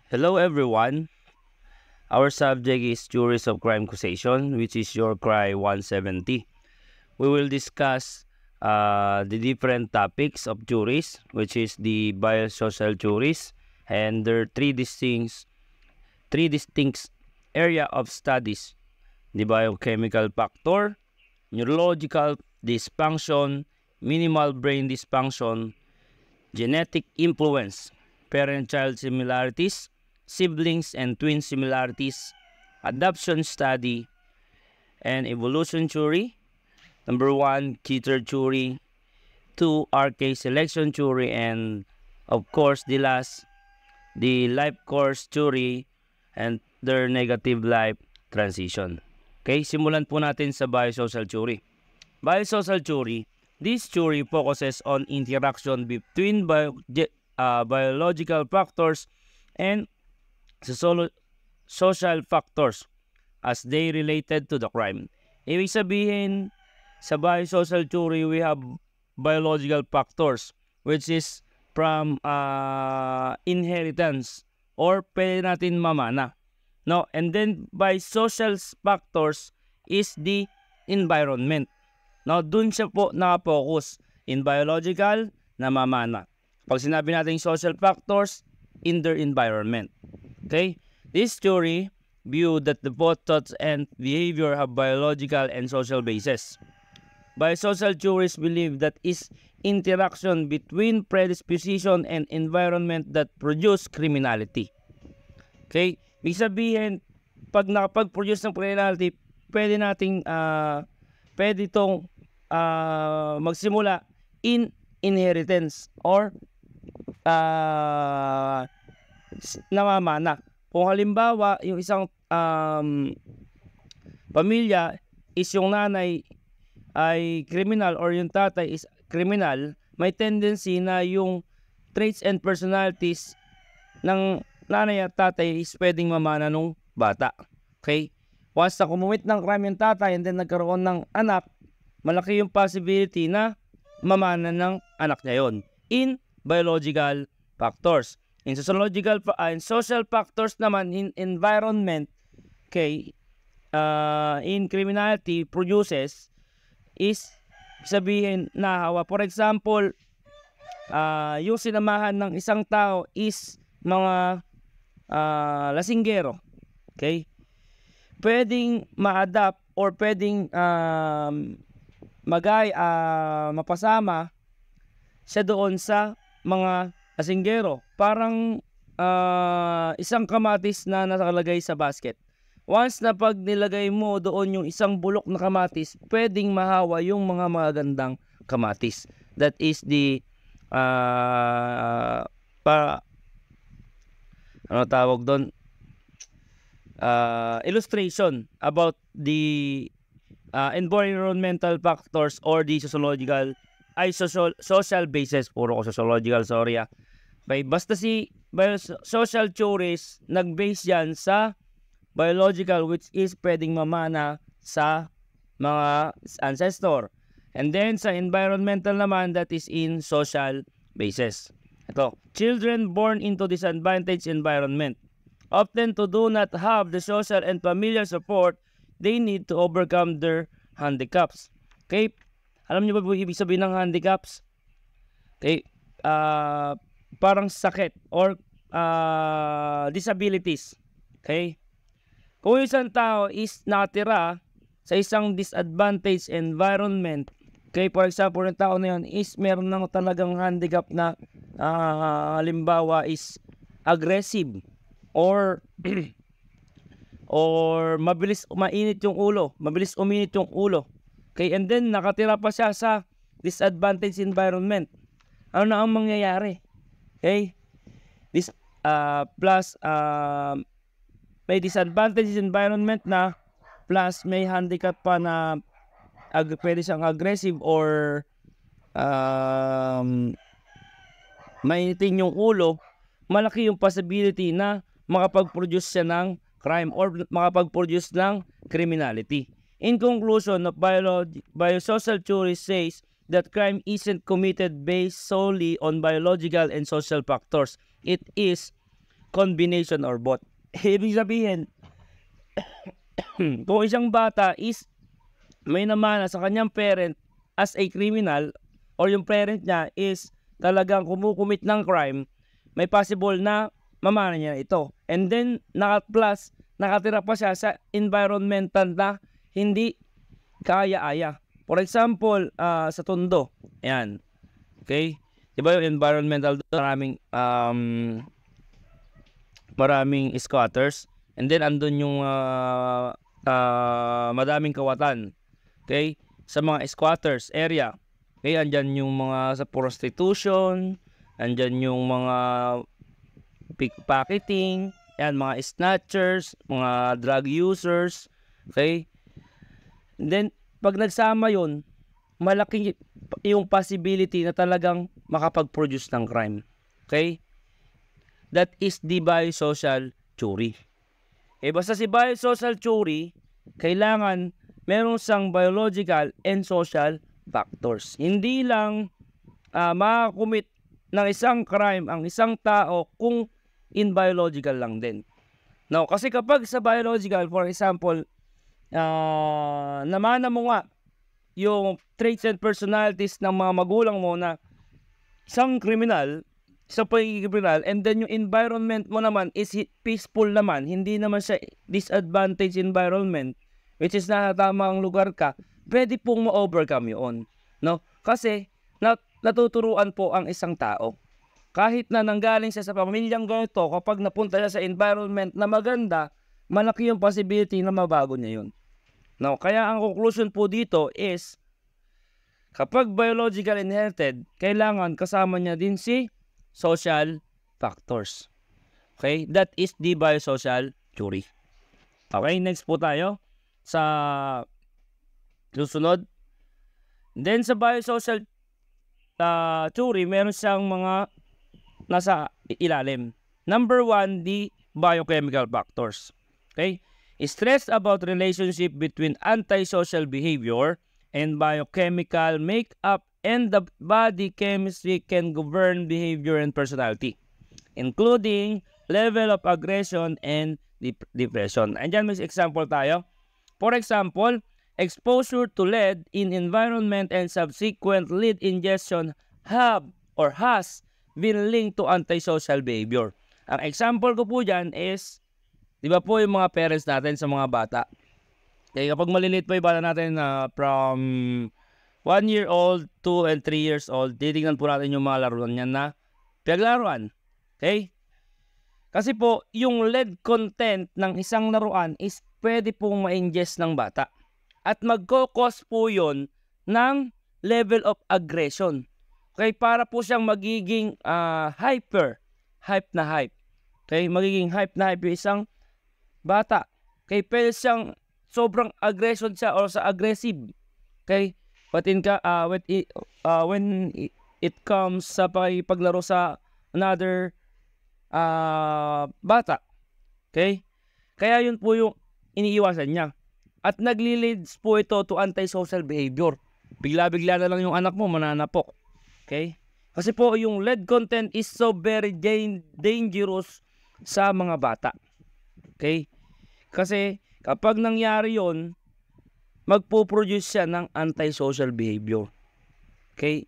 Hello everyone. Our subject is Juries of Crime Causation, which is your CRI 170. We will discuss the different topics of juries, which is the biosocial juries, and there are three distinct area of studies: the biochemical factor, neurological dysfunction, minimal brain dysfunction, genetic influence, parent-child similarities, siblings and twin similarities, adoption study, and evolution theory. Number 1, Keter theory. 2, RK selection theory. And of course, the last, the life course theory and their negative life transition. Okay, simulan po natin sa biosocial theory. Biosocial theory, this theory focuses on interaction between biological factors and social factors as they related to the crime. Ibig sabihin, sa biosocial theory, we have biological factors, which is from inheritance or pwede natin mamana. No? And then, by social factors is the environment. No? Dun siya po nakapokus in biological na mamana. Pag sinabi natin social factors, in their environment. Okay? This theory view that the both thoughts and behavior have biological and social bases. Biosocial theories believe that is interaction between predisposition and environment that produce criminality. Okay? Ibig sabihin, pag nakapag-produce ng criminality, pwede itong magsimula in inheritance or namamana. Kung halimbawa, yung isang pamilya is yung nanay ay criminal or yung tatay is criminal, may tendency na yung traits and personalities ng nanay at tatay is pwedeng mamana nung bata. Okay? Once na kumumit ng crime yung tatay and then nagkaroon ng anak, malaki yung possibility na mamana ng anak niya yon in biological factors. In sociological and social factors naman, in environment, okay, in criminality produces is sabihin na hawa. For example, yung sinamahan ng isang tao is mga lasinggero. Okay? Pwedeng ma-adapt or pwedeng mapasama siya doon sa mga lasinggero. Parang isang kamatis na nakalagay sa basket. Once na pag nilagay mo doon yung isang bulok na kamatis, pwedeng mahawa yung mga magandang kamatis. That is the illustration about the environmental factors or the social basis. Puro ko sociological, sorry. Okay, basta si social theories nag-base yan sa biological, which is pwedeng mamana sa mga ancestor. And then sa environmental naman, that is in social basis. Ito, children born into disadvantaged environment often do not have the social and familiar support they need to overcome their handicaps. Okay? Alam niyo ba po ibig sabihin ng handicaps? Okay? Parang sakit or disabilities. Okay? Kung isang tao is natira sa isang disadvantaged environment, okay, for example, yung tao na yun is meron ng talagang handicap na halimbawa is aggressive or mabilis uminit yung ulo. Okay, and then nakatira pa siya sa disadvantaged environment. Ano na ang mangyayari? Okay? This plus may disadvantaged environment na plus may handicap pa na pwede siyang aggressive or mainitin yung ulo, malaki yung possibility na makapag-produce siya ng crime or makapag-produce ng criminality. In conclusion, biosocial theory says that crime isn't committed based solely on biological and social factors. It is combination or both. Ibig sabihin, kung isang bata is may namana sa kanyang parent as a criminal, or yung parent niya is talagang kumukumit ng crime, may possible na mamana niya ito. And then, plus, nakatira pa siya sa environmental na hindi kaya-aya. For example, sa Tondo, ayan. Okay? Diba yung environmental, maraming squatters. And then, andun yung madaming kawatan. Okay? Sa mga squatters area. Okay? Andyan yung mga sa prostitution. Andyan yung mga pickpocketing. Ayan, mga snatchers, mga drug users. Okay? And then, pag nagsama yun, malaki yung possibility na talagang makapag-produce ng crime. Okay? That is the biosocial theory. Basta si biosocial theory, kailangan meron siyang biological and social factors. Hindi lang makakumit ng isang crime ang isang tao kung in biological lang din. No, kasi kapag sa biological, for example, namana mo nga yung traits and personalities ng mga magulang mo na isang kriminal, isang pagiging kriminal, and then yung environment mo naman is peaceful naman, hindi naman siya disadvantage environment, which is na tamang lugar ka, pwede pong ma-overcome yun. No? Kasi natuturuan po ang isang tao. Kahit na nanggaling siya sa pamilyang ganito, kapag napunta siya sa environment na maganda, malaki yung possibility na mabago niya yun. No, kaya ang conclusion po dito is, kapag biological inherited, kailangan kasama niya din si social factors. Okay? That is the biosocial theory. Okay, next po tayo sa susunod. Then sa biosocial theory, meron siyang mga nasa ilalim. Number 1, the biochemical factors. Okay? Stress about relationship between antisocial behavior and biochemical makeup and the body chemistry can govern behavior and personality, including level of aggression and depression. Andyan may example tayo. For example, exposure to lead in environment and subsequent lead ingestion have or has been linked to antisocial behavior. Ang example ko po dyan is, di ba po yung mga parents natin sa mga bata? Kaya kapag maliliit pa yung bata natin from 1 year old, 2 and 3 years old, titignan po natin yung mga laruan niyan na pinaglaruan. Okay? Kasi po, yung lead content ng isang laruan is pwede pong ma-ingest ng bata. At magkakos po yun ng level of aggression. Okay? Para po siyang magiging hype na hype. Okay? Magiging hype na hype yung isang bata. Okay? Pwede siyang sobrang aggression siya or sa aggressive. Okay? But when it comes sa paglaro sa another bata. Okay? Kaya yun po yung iniiwasan niya. At nagli-leads po ito to antisocial behavior. Bigla-bigla na lang yung anak mo mananapok. Okay? Kasi po yung lead content is so very dangerous sa mga bata. Okay? Kasi kapag nangyari yon, magpo-produce siya ng antisocial behavior. Okay?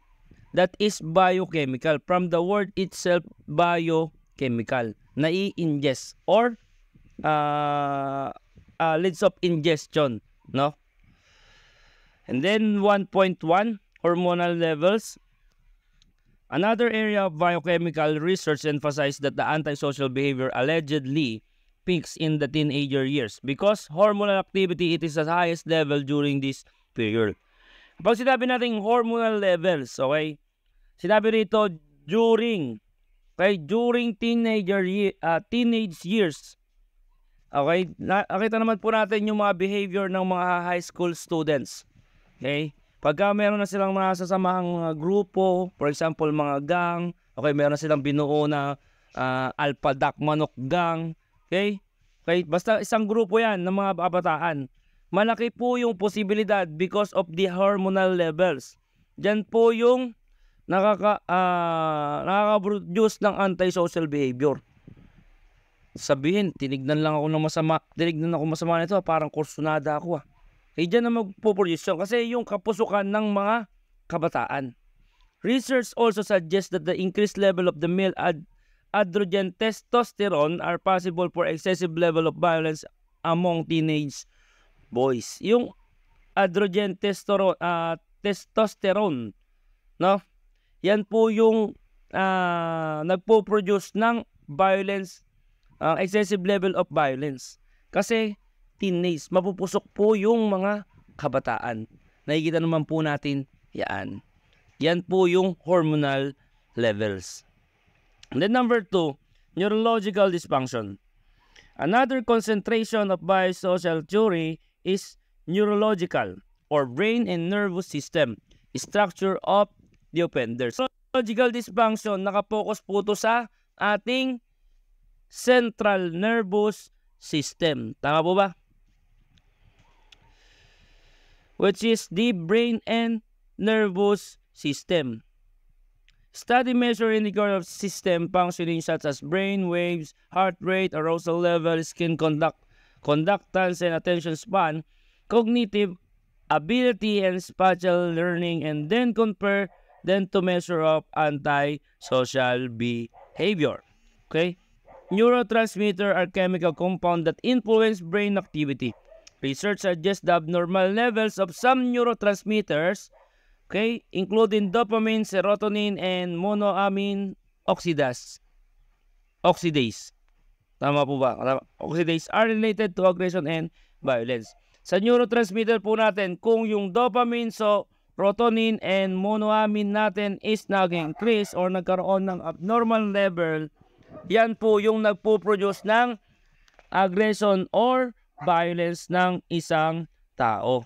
That is biochemical. From the word itself, biochemical. Nai-ingest or leads of ingestion. No? And then 1.1, hormonal levels. Another area of biochemical research emphasized that the antisocial behavior allegedly peaks in the teenager years because hormonal activity it is at highest level during this period. Pag sinabi natin hormonal levels, okay? Sinabi rito during teenage years. Okay? Nakita naman po natin yung mga behavior ng mga high school students. Okay? Pagka meron na silang mga sasamahang grupo, for example, mga gang, okay, meron na silang binuo na Alpha Duck Manok Gang, okay? Okay, basta isang grupo yan ng mga kabataan. Malaki po yung posibilidad because of the hormonal levels. Diyan po yung nakaka-produce ng antisocial behavior. sabihin, tinignan ako masama nito, parang kursunada ako dyan na magpo-produce yun. Kasi yung kapusukan ng mga kabataan. Research also suggests that the increased level of the male androgen testosterone are possible for excessive level of violence among teenage boys. Yung androgen testosterone, no? Yan po yung nagpo-produce ng violence, excessive level of violence. Kasi teenage, mapupusok po yung mga kabataan. Nakikita naman po natin yan. Yan po yung hormonal levels. And then number 2, neurological dysfunction. Another concentration of biosocial theory is neurological or brain and nervous system structure of the offenders. Neurological dysfunction, nakapokus po ito sa ating central nervous system. Tama po ba? Which is the brain and nervous system. Study measure indicator of system functioning such as brain waves, heart rate, arousal level, skin conductance and attention span, cognitive ability and spatial learning, and then compare them to measure of antisocial behavior. Okay? Neurotransmitter are chemical compounds that influence brain activity. Research suggests the abnormal levels of some neurotransmitters, okay, including dopamine, serotonin, and monoamine oxidase. Tama po ba? Oxidase are related to aggression and violence. Sa neurotransmitter po natin, kung yung dopamine, serotonin, and monoamine natin is nag-increase or nagkaroon ng abnormal level, yan po yung nagpo-produce ng aggression or violence ng isang tao.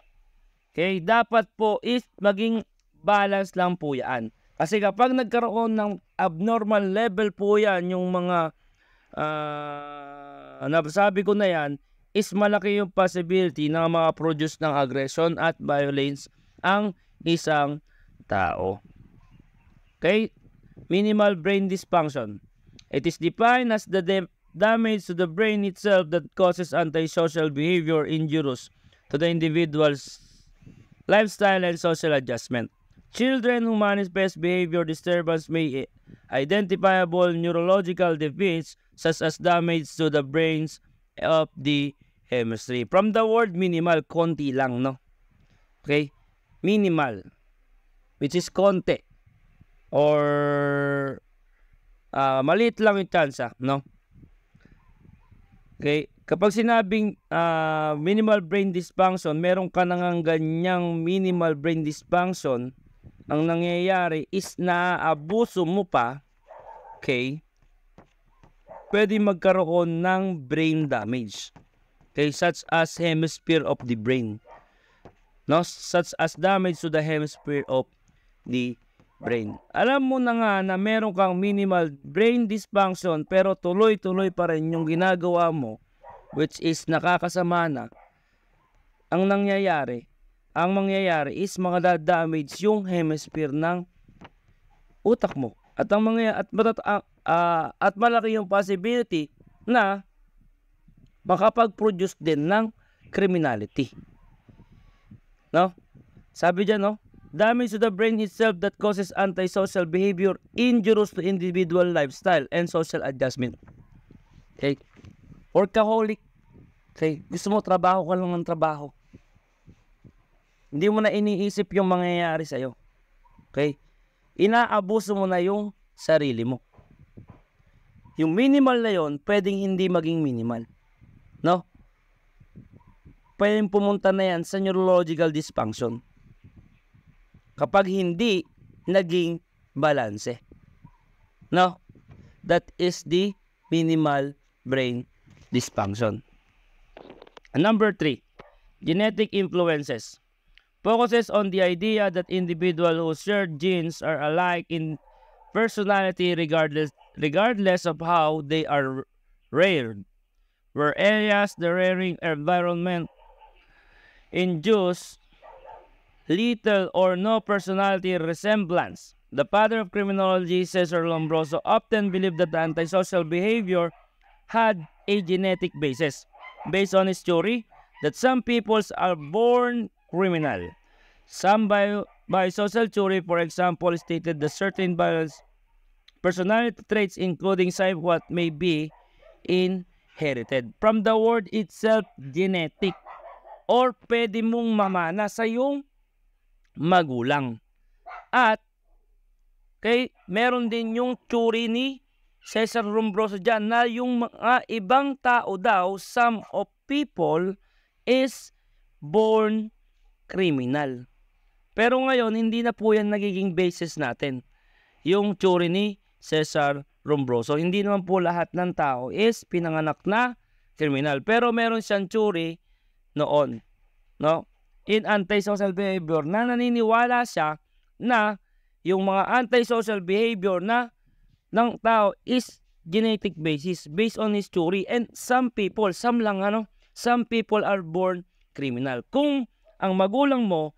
Okay, dapat po is maging balance lang po yan. Kasi kapag nagkaroon ng abnormal level po yan, yung mga nasabi ko na yan, is malaki yung possibility na makaproduce ng aggression at violence ang isang tao. Okay, minimal brain dysfunction. It is defined as the damage to the brain itself that causes antisocial behavior injurious to the individual's lifestyle and social adjustment. Children who manifest behavior disturbance may identifiable neurological defects such as damage to the brains of the hemisphere. From the word minimal, konti lang, no? Okay? Minimal, which is konti. Or maliit lang yung chance, no? Okay, kapag sinabing minimal brain dysfunction, meron ka nang ganyang minimal brain dysfunction, ang nangyayari is naaabuso mo pa, okay, pwede magkaroon ng brain damage. Okay, such as hemisphere of the brain. No, such as damage to the hemisphere of the brain. Alam mo na nga na meron kang minimal brain dysfunction pero tuloy-tuloy pa rin yung ginagawa mo, which is nakakasama na. Ang mangyayari is damage yung hemisphere ng utak mo. At at malaki yung possibility na makapag-produce din ng criminality. No? Sabi diyan, no? Damage to the brain itself that causes antisocial behavior injurious to individual lifestyle and social adjustment. Okay? Workaholic. Okay? Gusto mo trabaho ka lang ng trabaho. Hindi mo na iniisip yung mangyayari sa'yo. Okay? Inaabuso mo na yung sarili mo. Yung minimal na yon, pwedeng hindi maging minimal. No? Pwedeng pumunta na yan sa neurological dysfunction. Kapag hindi naging balanse. No? That is the minimal brain dysfunction. And number 3, genetic influences. Focuses on the idea that individuals who share genes are alike in personality regardless of how they are reared. Where areas the rearing environment induce little or no personality resemblance. The father of criminology, Cesar Lombroso, often believed that the antisocial behavior had a genetic basis based on his theory that some peoples are born criminal. Some biosocial theory, for example, stated that certain personality traits including what may be inherited. From the word itself, genetic, or pwede mong mamana sa iyong magulang. At meron din yung theory ni Cesar Lombroso dyan na yung mga ibang tao daw, some of people is born criminal. Pero ngayon, hindi na po yan nagiging basis natin. Yung theory ni Cesar Lombroso. Hindi naman po lahat ng tao is pinanganak na criminal. Pero meron siyang theory noon, no? In antisocial behavior na naniniwala siya na yung mga antisocial behavior na ng tao is genetic basis based on his theory. And some people are born criminal. Kung ang magulang mo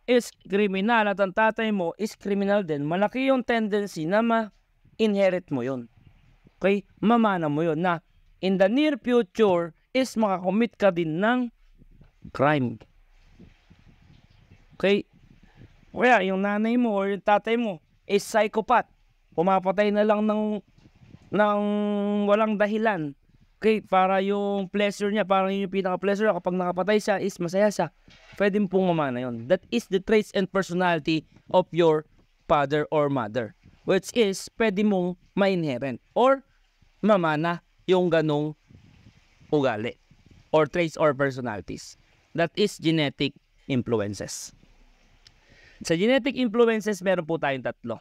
is criminal at ang tatay mo is criminal din, malaki yung tendency na ma-inherit mo yun. Okay? Mamana mo yun na in the near future is makakommit ka din ng crime. Okay? Kaya yung nanay mo or yung tatay mo is psychopath. Pumapatay na lang ng walang dahilan. Okay? Para yung pleasure niya, para yung pinaka-pleasure kapag nakapatay siya is masaya siya. Pwede pong mamana yun. That is the traits and personality of your father or mother. Which is pwede mong ma-inherit or mamana yung ganong ugali or traits or personalities. That is genetic influences. Sa genetic influences, meron po tayong tatlo.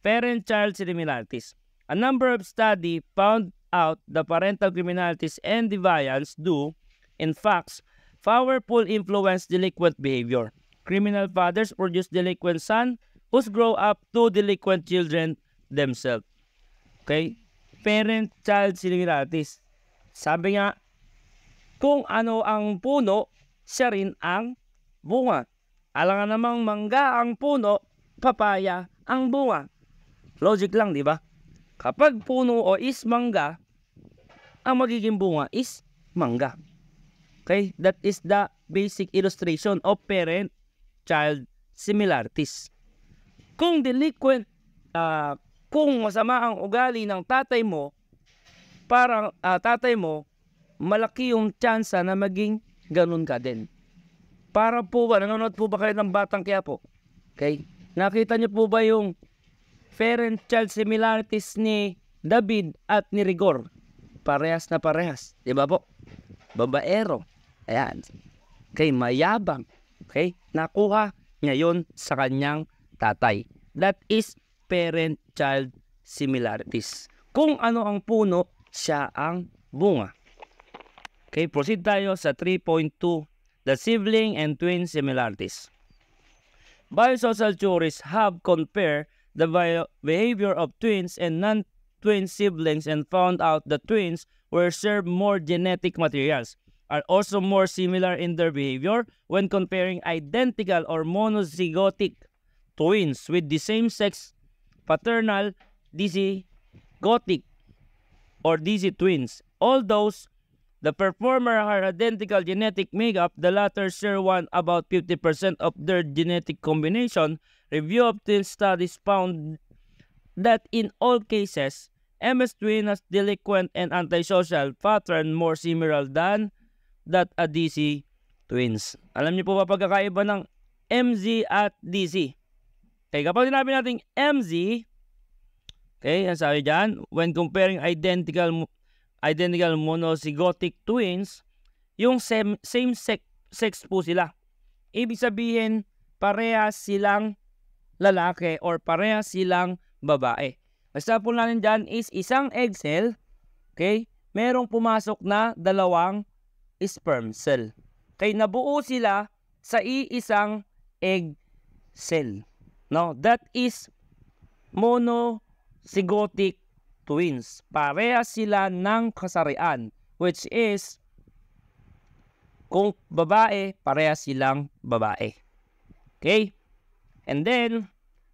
Parent-child similarities. A number of studies found out the parental criminalities and deviance do, in fact, powerful influence delinquent behavior. Criminal fathers produce delinquent sons who grow up to delinquent children themselves. Okay? Parent-child similarities. Sabi nga, kung ano ang puno, siya rin ang bunga. Alangan namang mangga ang puno, papaya ang bunga. Logic lang, di ba? Kapag puno o is mangga, ang magiging bunga is mangga. Okay? That is the basic illustration of parent-child similarities. Kung delinquent, kung masama ang ugali ng tatay mo, parang tatay mo, malaki yung tsansa na maging ganun ka din. Para po ba, nanonood po ba kayo ng Batang Quiapo? Okay? Nakita niyo po ba yung parent-child similarities ni David at ni Rigor? Parehas na parehas. Diba po? Babaero. Ayan. Okay, mayabang. Okay? Nakuha niya yun sa kanyang tatay. That is parent-child similarities. Kung ano ang puno, siya ang bunga. Okay, proceed tayo sa 3.2. The sibling and twin similarities. Biosocial theories have compared the behavior of twins and non-twin siblings and found out that twins were shared more genetic materials, are also more similar in their behavior when comparing identical or monozygotic twins with the same sex paternal dizygotic or dizzy twins. Although the performer are identical genetic makeup, the latter share about 50% of their genetic combination. Review of twin studies found that in all cases, MS twin has delinquent and antisocial pattern more similar than that a DC twins. Alam niyo po ba pagkakaiba ng MZ at DC? Okay, kapag sinabi natin MZ, okay, ang sabi dyan, when comparing identical monozygotic twins, yung same sex po sila. Ibig sabihin, parehas silang lalaki or parehas silang babae. Example natin dyan is isang egg cell, okay, merong pumasok na dalawang sperm cell. Okay, nabuo sila sa iisang egg cell. No, that is monozygotic twins. Parehas sila ng kasarian, which is kung babae, parehas silang babae. Okay? And then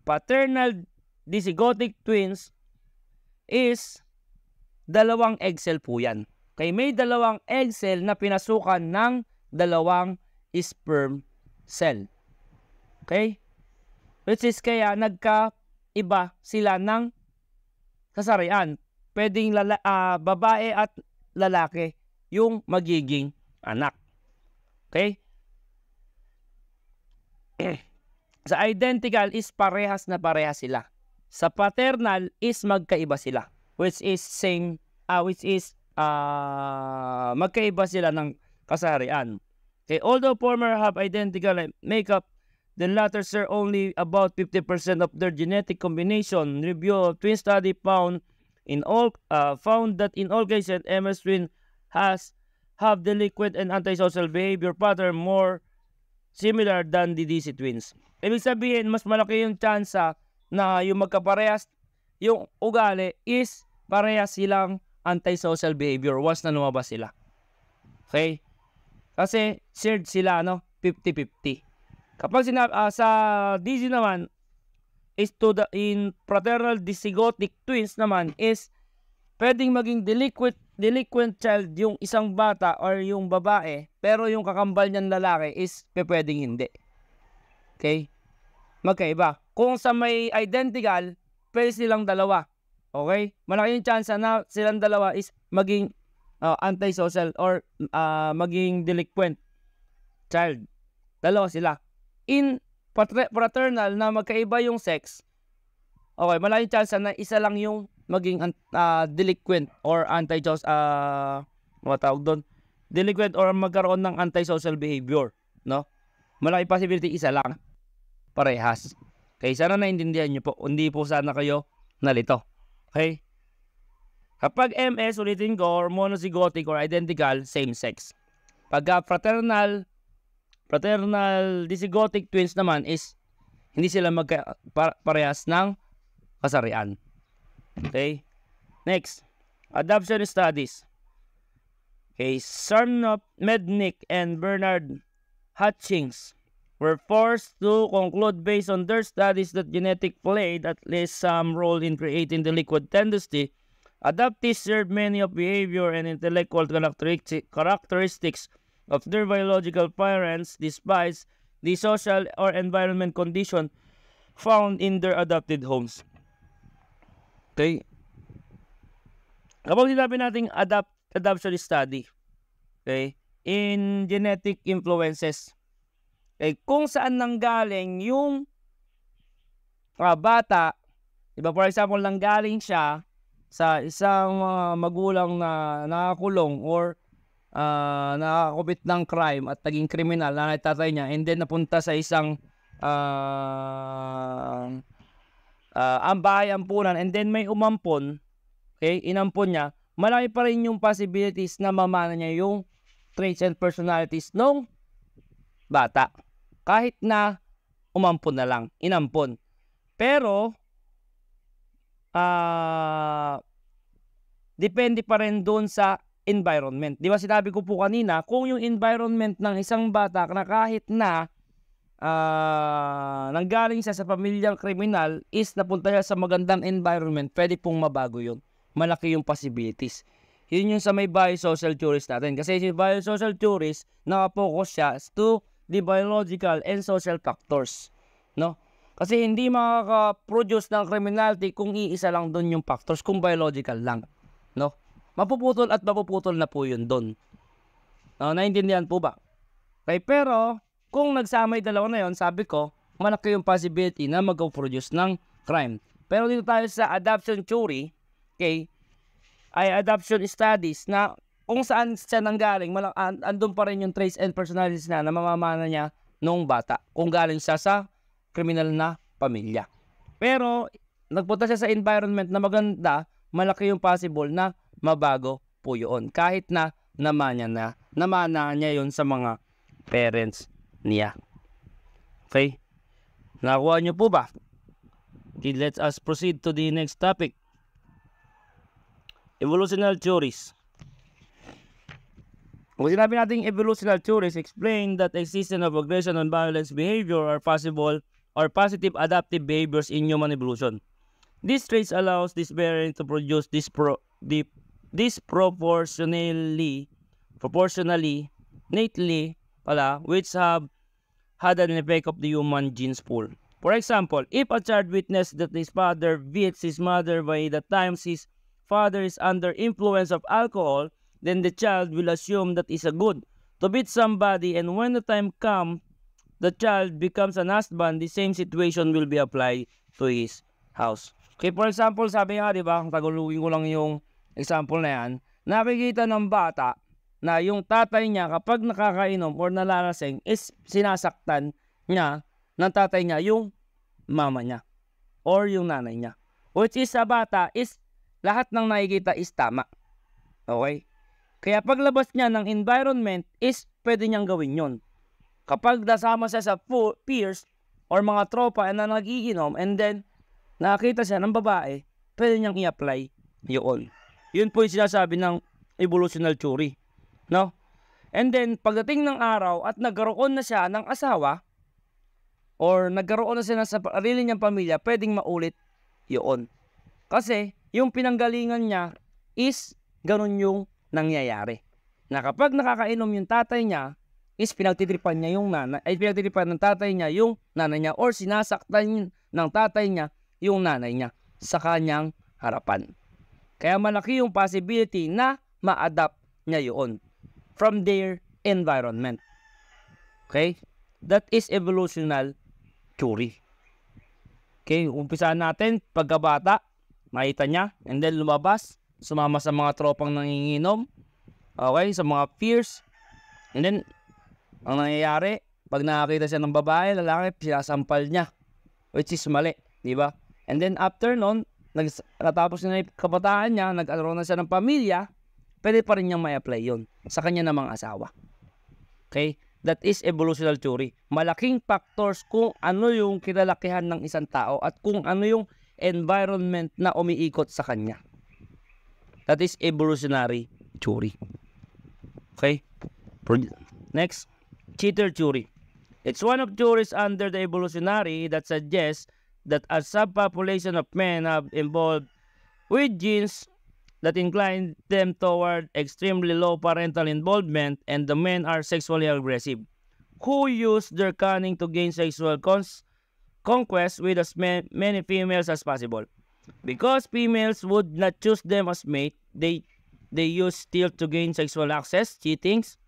paternal dizygotic twins is dalawang egg cell po yan. Okay, may dalawang egg cell na pinasukan ng dalawang sperm cell. Okay? Which is kaya nagkaiba sila ng kasarian. Pwedeng babae at lalaki yung magiging anak. Okay? Sa identical is parehas na parehas sila. Sa paternal is magkaiba sila. Which is magkaiba sila ng kasarian. Okay, although former have identical makeup, the latter share only about 50% of their genetic combination. Review of twin study found that in all cases, MS twin have the liquid and antisocial behavior pattern more similar than the DC twins. Ibig sabihin, mas malaki yung tsansa na yung magkaparehas, yung ugali is parehas silang antisocial behavior once na lumabas sila. Okay? Kasi shared sila 50-50. Kapag sa DC naman is in fraternal dizygotic twins naman is pwedeng maging delinquent child yung isang bata or yung babae, pero yung kakambal niyan lalaki is pwedeng hindi. Okay? Magkaiba. Kung sa may identical, pwede silang dalawa. Okay? Malaki yung chance na silang dalawa is maging antisocial or maging delinquent child. Dalawa sila. In fraternal na magkaiba yung sex, okay, malaki yung chance na isa lang yung maging delinquent or delinquent or magkaroon ng antisocial behavior, no? Malaki possibility isa lang. Parehas. Okay, sana naintindihan nyo po. Hindi po sana kayo nalito. Okay? Kapag MS, ulitin ko, or monozygotic or identical, same sex. Pagka fraternal dizygotic twins naman is hindi sila parehas ng kasarian. Okay? Next, adoption studies. Okay, Sarnoff, Mednick, and Bernard Hutchings were forced to conclude based on their studies that genetic played at least some role in creating the liquid tendency. Adoptees shared many of behavior and intellectual characteristics of their biological parents despite the social or environment condition found in their adopted homes. Okay? Kapag sinabi natin adoption study, okay, in genetic influences, okay, kung saan nanggaling yung bata, diba, for example, nanggaling siya sa isang magulang na nakakulong or nakakubit ng crime at naging kriminal na tatay niya, and then napunta sa isang ambahay-ampunan, and then may umampon, okay, inampon niya, malaki pa rin yung possibilities na mamana niya yung traits and personalities nung bata. Kahit na umampon na lang, inampon. Pero, depende pa rin doon sa environment. Di ba sinabi ko po kanina, kung yung environment ng isang bata na kahit na nanggaling siya sa pamilyang kriminal is napunta siya sa magandang environment, pwede pong mabago yun. Malaki yung possibilities. Yun yung sa may biosocial theories natin. Kasi yung biosocial theories, nakapokus siya to the biological and social factors. No? Kasi hindi makaka-produce ng criminality kung iisa lang doon yung factors, kung biological lang. No? Mapuputol at mapuputol na po yun doon. Naintindihan po ba? Okay, pero kung nagsama yung dalawa na yun, sabi ko, malaki yung possibility na mag-produce ng crime. Pero dito tayo sa adoption theory, okay, ay adoption studies na kung saan siya nanggaling, andun pa rin yung traits and personalities na mamamana niya nung bata. Kung galing siya sa kriminal na pamilya. Pero, nagpunta siya sa environment na maganda, malaki yung possible na mabago po yun. Kahit na namana niya yun sa mga parents niya. Okay? Nakuha niyo po ba? Okay, let us proceed to the next topic. Evolutional theories. Kung sinabi natin evolutional theories, explain that existence of aggression and violence behavior are possible or positive adaptive behaviors in human evolution. These traits allows this variant to produce disproportionately which have had an effect of the human genes pool. For example, if a child witnesses that his father beats his mother by the times his father is under influence of alcohol, then the child will assume that it's a good to beat somebody, and when the time comes, the child becomes an husband, the same situation will be applied to his house. Okay, for example, sabi nga, di ba, tagalugin ko lang yung example na yan, nakikita ng bata na yung tatay niya kapag nakakainom or nalalasing is sinasaktan niya ng tatay niya yung mama niya or yung nanay niya. Which is sa bata is lahat ng nakikita is tama. Okay? Kaya paglabas niya ng environment is pwede niyang gawin yon. Kapag nasama siya sa peers or mga tropa na nagiinom and then nakita siya ng babae, pwede niyang i-apply yun. Yun po yung sinasabi ng evolutional theory. No? And then, pagdating ng araw at nagkaroon na siya ng asawa or nagkaroon na siya ng sarili niyang pamilya, pwedeng maulit yun. Kasi, yung pinanggalingan niya is ganun yung nangyayari. Na kapag nakakainom yung tatay niya, is pinagtitripan niya yung pinagtitripan ng tatay niya yung nanay niya or sinasaktan ng tatay niya yung nanay niya sa kanyang harapan. Kaya malaki yung possibility na ma-adapt niya yun from their environment. Okay? That is evolutional theory. Okay, umpisahan natin pagkabata, makita niya, and then lumabas, sumama sa mga tropang nanginginom, okay, sa mga peers, and then ang nangyayari, pag nakakita siya ng babae, lalaki, sinasampal niya, which is mali, di ba? And then after nun, natapos na yung kabataan niya, nag-aroon na siya ng pamilya, pwede pa rin niyang may-apply yun sa kanya namang asawa. Okay? That is evolutional theory. Malaking factors kung ano yung kinalakihan ng isang tao at kung ano yung environment na umiikot sa kanya. That is evolutionary theory. Okay? Next. Cheater theory. It's one of theories under the evolutionary that suggests that a subpopulation of men have evolved with genes that incline them toward extremely low parental involvement, and the men are sexually aggressive, who use their cunning to gain sexual conquest with as many females as possible. Because females would not choose them as mate, they use stealth to gain sexual access. Cheatings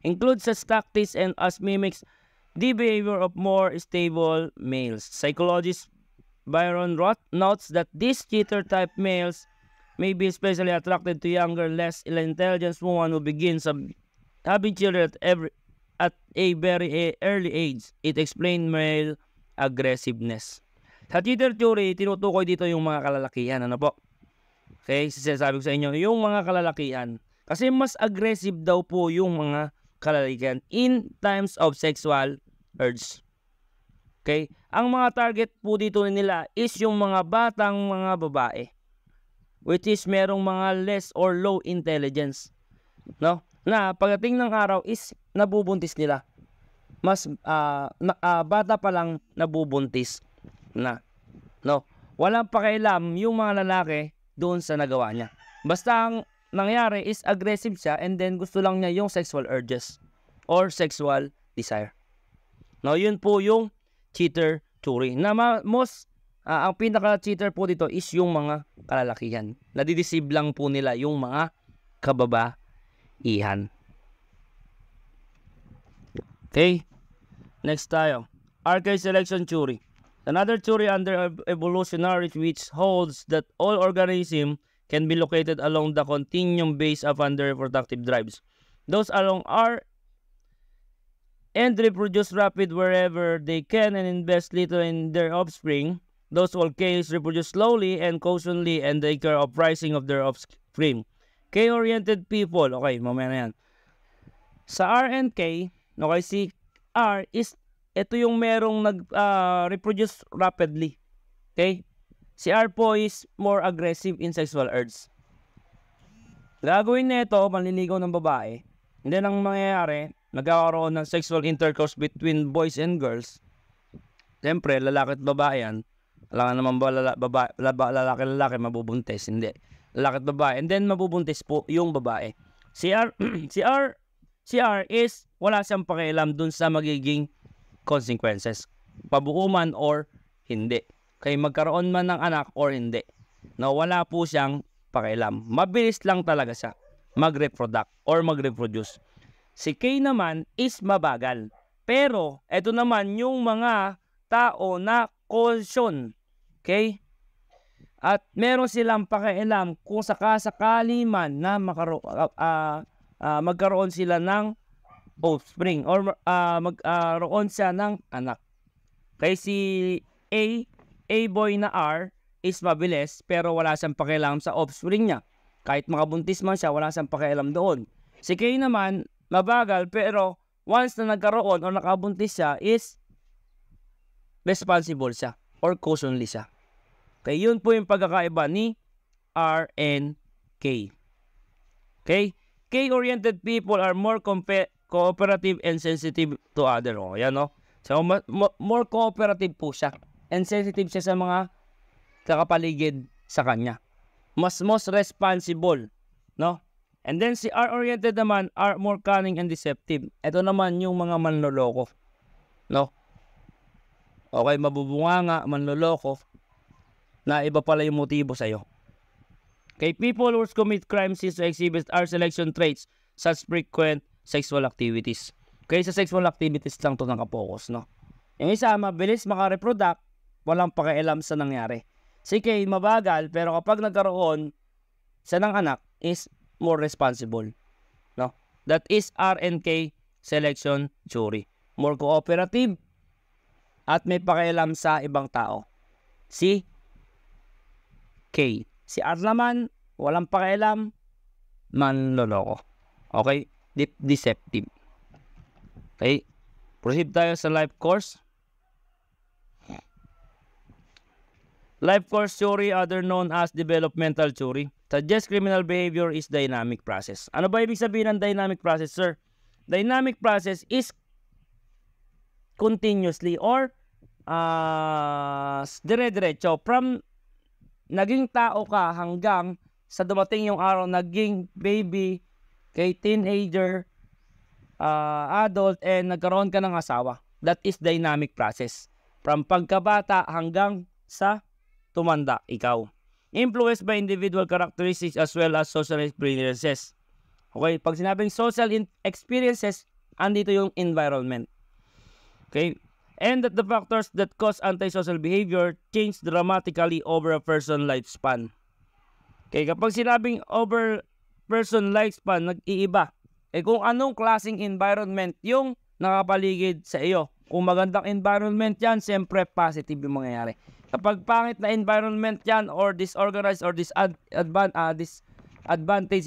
includes such tactics and as mimics the behavior of more stable males. Psychologist Byron Roth notes that these cheater-type males may be especially attracted to younger, less intelligent women who begins having children at a very early age. It explains male aggressiveness. Sa cheater theory, tinutukoy dito yung mga kalalakihan. Ano po? Okay, sinasabi ko sa inyo, yung mga kalalakihan. Kasi mas aggressive daw po yung mga kalalakihan in times of sexual urge. Okay? Ang mga target po dito nila is yung mga batang mga babae, which is merong mga less or low intelligence, no? Na pagdating ng araw is nabubuntis nila. Mas bata pa lang nabubuntis na, no? Walang pakialam yung mga lalaki doon sa nagawa niya. Basta ang nangyari is aggressive siya and then gusto lang niya yung sexual urges or sexual desire. No, yun po yung cheater theory. Na ang pinaka-cheater po dito is yung mga kalalakihan. Nadideceive lang po nila yung mga kababaihan. Okay? Next tayo. Archaea selection theory. Another theory under evolutionary which holds that all organisms can be located along the continuum based upon their reproductive drives. Those along are and reproduce rapid wherever they can and invest little in their offspring. Those volcanoes reproduce slowly and cautiously and they care of rising of their offspring. K-oriented people, okay, mamaya na yan. Sa R and K, okay, si R is, ito yung merong reproduce rapidly. Okay? Si R po is more aggressive in sexual urge. Gagawin na ito, manliligaw ng babae. And then ang mangyayari, nagkakaroon ng sexual intercourse between boys and girls. Siyempre, lalaki at babae yan. Alam naman ba lalaki mabubuntis? Hindi. lalaki at babae. And then mabubuntis po yung babae. Si R is wala siyang pakialam dun sa magiging consequences. Pabuo man or hindi. Kaya magkaroon man ng anak or hindi. No, wala po siyang pakialam. Mabilis lang talaga siya mag-reproduct or mag-reproduce. Si K naman is mabagal. Pero, eto naman yung mga tao na caution. Okay? At meron silang pakialam kung sakasakali man na magkaroon sila ng offspring or magkaroon siya ng anak. Kaya si A boy na R is mabilis pero wala siyang pakialam sa offspring niya. Kahit makabuntis man siya, wala siyang pakialam doon. Si K naman, mabagal pero once na nagkaroon o nakabuntis siya is responsible siya or cautionly siya. Okay, yun po yung pagkakaiba ni R and K. Okay? K-oriented people are more cooperative and sensitive to other. O, yan o. So, more cooperative po siya. And sensitive siya sa mga kakapaligid sa kanya. Mas responsible. No? And then si R-oriented naman are more cunning and deceptive. Ito naman yung mga manloloko. No? Okay, mabubunganga, manloloko, na iba pala yung motibo sa'yo. Okay, people who commit crimes is to exhibit our selection traits such frequent sexual activities. Okay, sa sexual activities lang ito nakapokus, no? Yung isa, mabilis makareproduct, walang pakialam sa nangyari. Si K, mabagal, pero kapag nagkaroon siya ng anak, is more responsible. No? That is R and K selection theory. More cooperative at may pakialam sa ibang tao. Si K. Si R naman, walang pakialam, manloloko. Okay? Deceptive. Okay? Proceed tayo sa life course. Life course theory, other known as developmental theory, suggests criminal behavior is dynamic process. Ano ba ibig sabihin ng dynamic process, sir? Dynamic process is continuously or dire-diretso from naging tao ka hanggang sa dumating yung araw naging baby, kay teenager, adult, and nagkaroon ka ng asawa. That is dynamic process. From pagkabata hanggang sa tumanda, ikaw. Influenced by individual characteristics as well as social experiences. Okay, pag sinabing social experiences, andito yung environment. Okay, and that the factors that cause antisocial behavior change dramatically over a person's lifespan. Okay, kapag sinabing over person lifespan, nag-iiba. Kung anong klaseng environment yung nakapaligid sa iyo. Kung magandang environment yan, siyempre positive yung mangyayari. Kapag pangit na environment yan or disorganized or disadvantage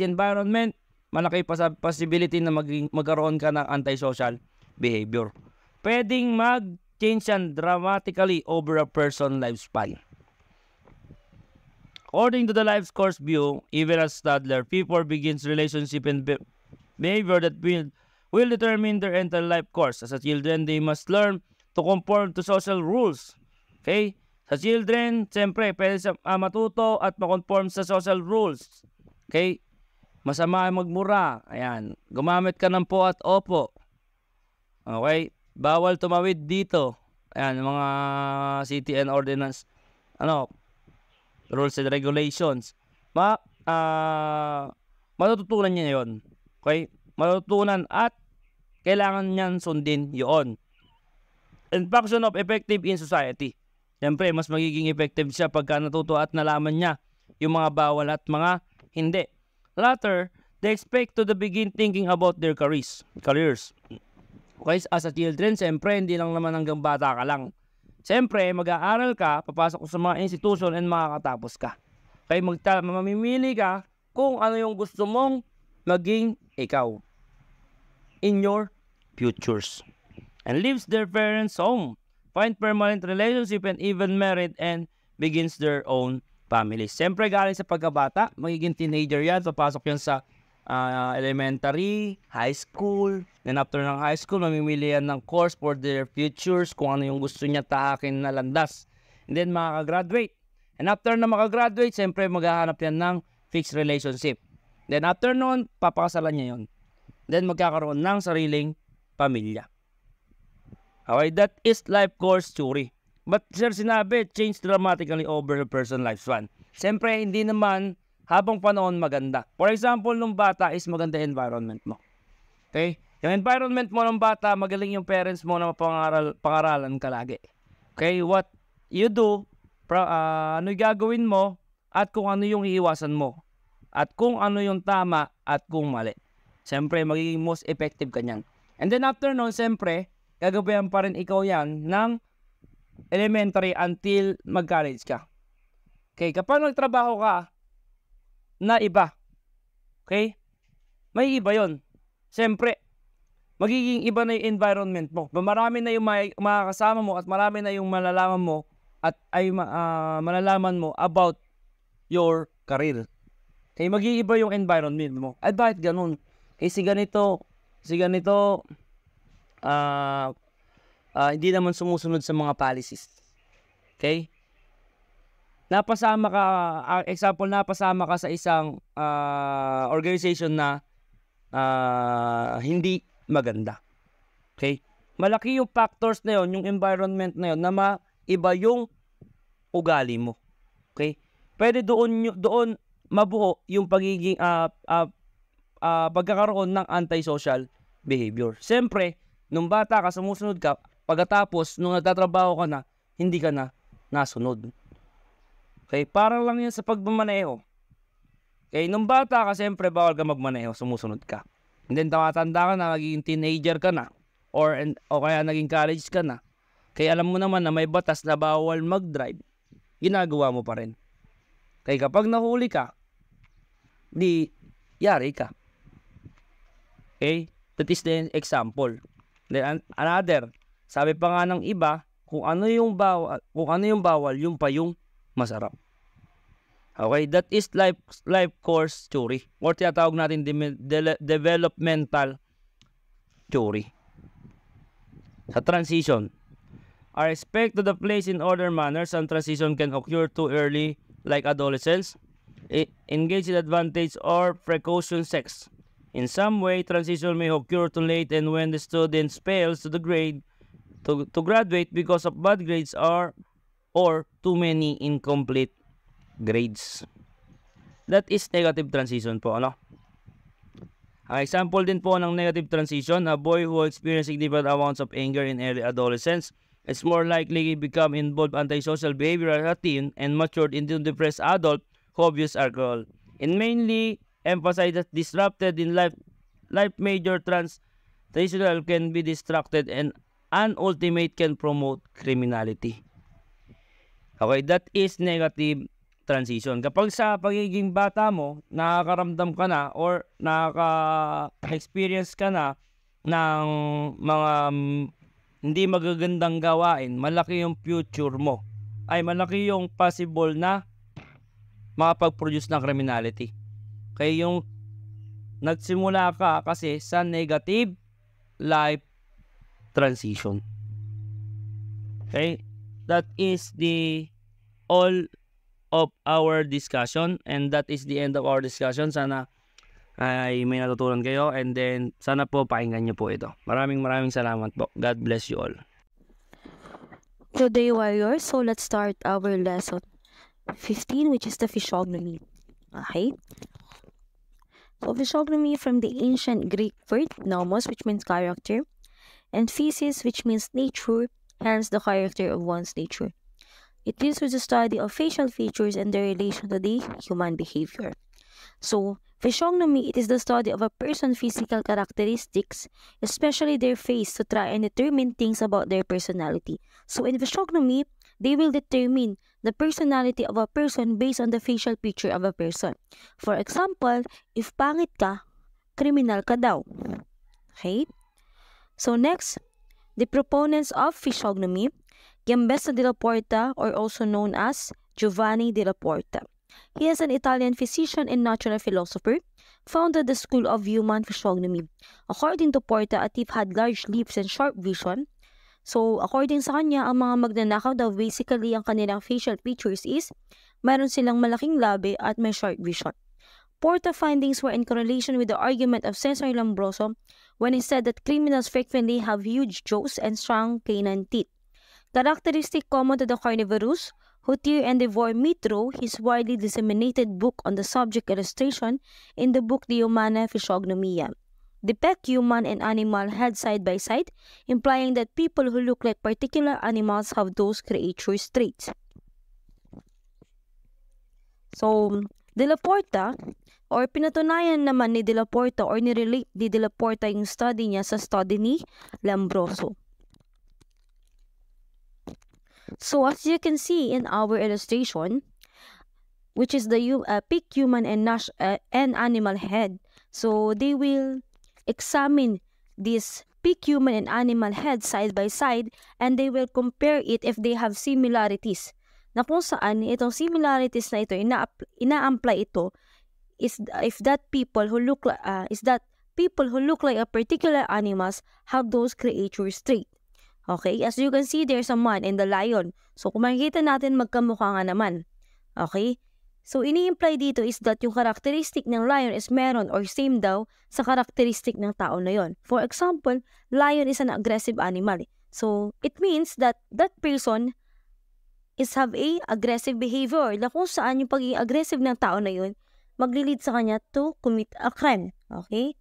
environment, malaki possibility na magkaroon ka ng antisocial behavior. Pwedeng mag-change yan dramatically over a person's lifespan. According to the life course view, even as toddler, people begins relationship and behavior that will determine their entire life course. As a children, they must learn to conform to social rules. Okay? Sa children, siyempre, pwede matuto at makonform sa social rules. Okay? Masama magmura. Ayan. Gumamit ka ng po at opo. Okay? Bawal tumawid dito. Ayan, mga city and ordinance. Rules and regulations. Matututunan niya yon. Okay? Matutunan at kailangan niyan sundin yon. And function of effective in society. Siyempre, mas magiging effective siya pagka natuto at nalaman niya yung mga bawal at mga hindi. Later, they expect to begin thinking about their careers. Okay, as a children, siyempre, hindi lang naman hanggang bata ka lang. Siyempre, mag-aaral ka, papasok sa mga institution and makakatapos ka. Okay, mamimili ka kung ano yung gusto mong maging ikaw in your futures. And leaves their parents' home, find permanent relationship and even married and begins their own families. Siyempre, galing sa pagkabata, magiging teenager yan, papasok yan sa elementary, high school. Then after ng high school, mamimili yan ng course for their futures, kung ano yung gusto niya tahakin na landas. And then makakagraduate. And after na makagraduate, siyempre maghahanap yan ng fixed relationship. Then after noon, papakasalan niya yon. Then magkakaroon ng sariling pamilya. Okay, that is life course theory. But sir, sinabi, change dramatically over the person lifespan. Siyempre, hindi naman habang panahon maganda. For example, nung bata is maganda environment mo. Okay? Yung environment mo ng bata, magaling yung parents mo na pangaralan ka lagi. Okay? What you do, ano yung gagawin mo, at kung ano yung iiwasan mo. At kung ano yung tama, at kung mali. Siyempre, magiging most effective ka niyan. And then after nun, siyempre, gagabayan pa rin ikaw yan ng elementary until mag-college ka. Okay, kapag nagtrabaho ka na iba, okay, may iba yon. Siyempre, magiging iba na yung environment mo. Marami na yung makakasama mo at marami na yung malalaman mo at ay malalaman mo about your career. Okay, magiging iba yung environment mo. Ay, bakit ganun? Eh, si ganito, hindi naman sumusunod sa mga policies. Okay? Napasama ka, example, napasama ka sa isang organization na hindi maganda. Okay? Malaki yung factors na yon, yung environment na yon, na maiba yung ugali mo. Okay? Pwede doon mabuo yung pagiging pagkakaroon ng antisocial behavior. Siyempre, nung bata ka, sumusunod ka, pagkatapos, nung nagtatrabaho ka na, hindi ka na nasunod. Okay? Parang lang yan sa pagmamaneho. Okay? Nung bata ka, siyempre, bawal ka magmaneho, sumusunod ka. And then, tumatanda ka na, naging teenager ka na, o kaya naging college ka na. Kaya alam mo naman na may batas na bawal mag-drive, ginagawa mo pa rin. Kaya kapag nahuli ka, di yari ka. Okay? That is the example. Then another, sabi pa nga ng iba, kung ano yung bawal, yung pa yung masarap. Okay? That is life course theory. Or tinatawag natin developmental theory. Sa transition, our respect to the place in order manner, some transition can occur too early, like adolescence, engage in advantage or precaution sex. In some way, transition may occur too late, and when the student fails to graduate because of bad grades or too many incomplete grades. That is negative transition po, ano? Ang example din po ng negative transition, a boy who experiences significant amounts of anger in early adolescence is more likely to become involved antisocial behavior as a teen and matured into depressed adult who abuse alcohol. And mainly emphasize that disrupted in life major transitional can be distracted and ultimate can promote criminality. Okay, that is negative transition. Kapag sa pagiging bata mo, nakakaramdam ka na or nakaka-experience ka na ng mga hindi magagandang gawain, malaki yung future mo. Ay, malaki yung possible na makapag-produce ng criminality. Kaya yung nagsimula ka kasi sa negative life transition. Okay? That is the all of our discussion, and that is the end of our discussion. Sana ay may natutunan kayo, and then sana po pakinggan nyo po ito. Maraming salamat po. God bless you all. Good day, warriors. So let's start our lesson 15, which is the physiognomy. Okay? So physiognomy from the ancient Greek word nomos, which means character, and physis, which means nature, hence the character of one's nature. It deals with the study of facial features and their relation to the human behavior. So, physiognomy, it is the study of a person's physical characteristics, especially their face, to try and determine things about their personality. So, in physiognomy, they will determine the personality of a person based on the facial picture of a person. For example, if pangit ka, criminal ka daw. Okay? So, next, the proponents of physiognomy, Gambetta della Porta, or also known as Giovanni della Porta. He is an Italian physician and natural philosopher, founded the school of human physiognomy. According to Porta, a thief had large lips and sharp vision. So, according sa kanya, ang mga magnanakaw daw, basically, ang kanilang facial features is, mayroon silang malaking labi at may sharp vision. Porta findings were in correlation with the argument of Cesar Lombroso when he said that criminals frequently have huge jaws and strong canine teeth. Characteristic common to the carnivorous, who tear and devour meat raw, his widely disseminated book on the subject illustration in the book De Humana Physiognomia depict human and animal head side by side, implying that people who look like particular animals have those creatures' traits. So, De La Porta, or pinatunayan naman ni De La Porta or nirelate ni De La Porta yung study niya sa study ni Lombroso. So, as you can see in our illustration, which is the pig, human, and animal head, so they will examine this pig, human, and animal head side by side, and they will compare it if they have similarities. Na kung saan itong similarities na ito, ina-apply ito is if that people who look like a particular animals have those creatures trait. Okay, as you can see, there's a man and the lion. So kung makikita natin, magkamukha nga naman. Okay, so ini-imply dito is that yung characteristic ng lion is meron or same daw sa characteristic ng tao na yon. For example, lion is an aggressive animal. So it means that that person is have a aggressive behavior na kung saan yung pagiging aggressive ng tao na yun maglilid sa kanya to commit a crime. Okay?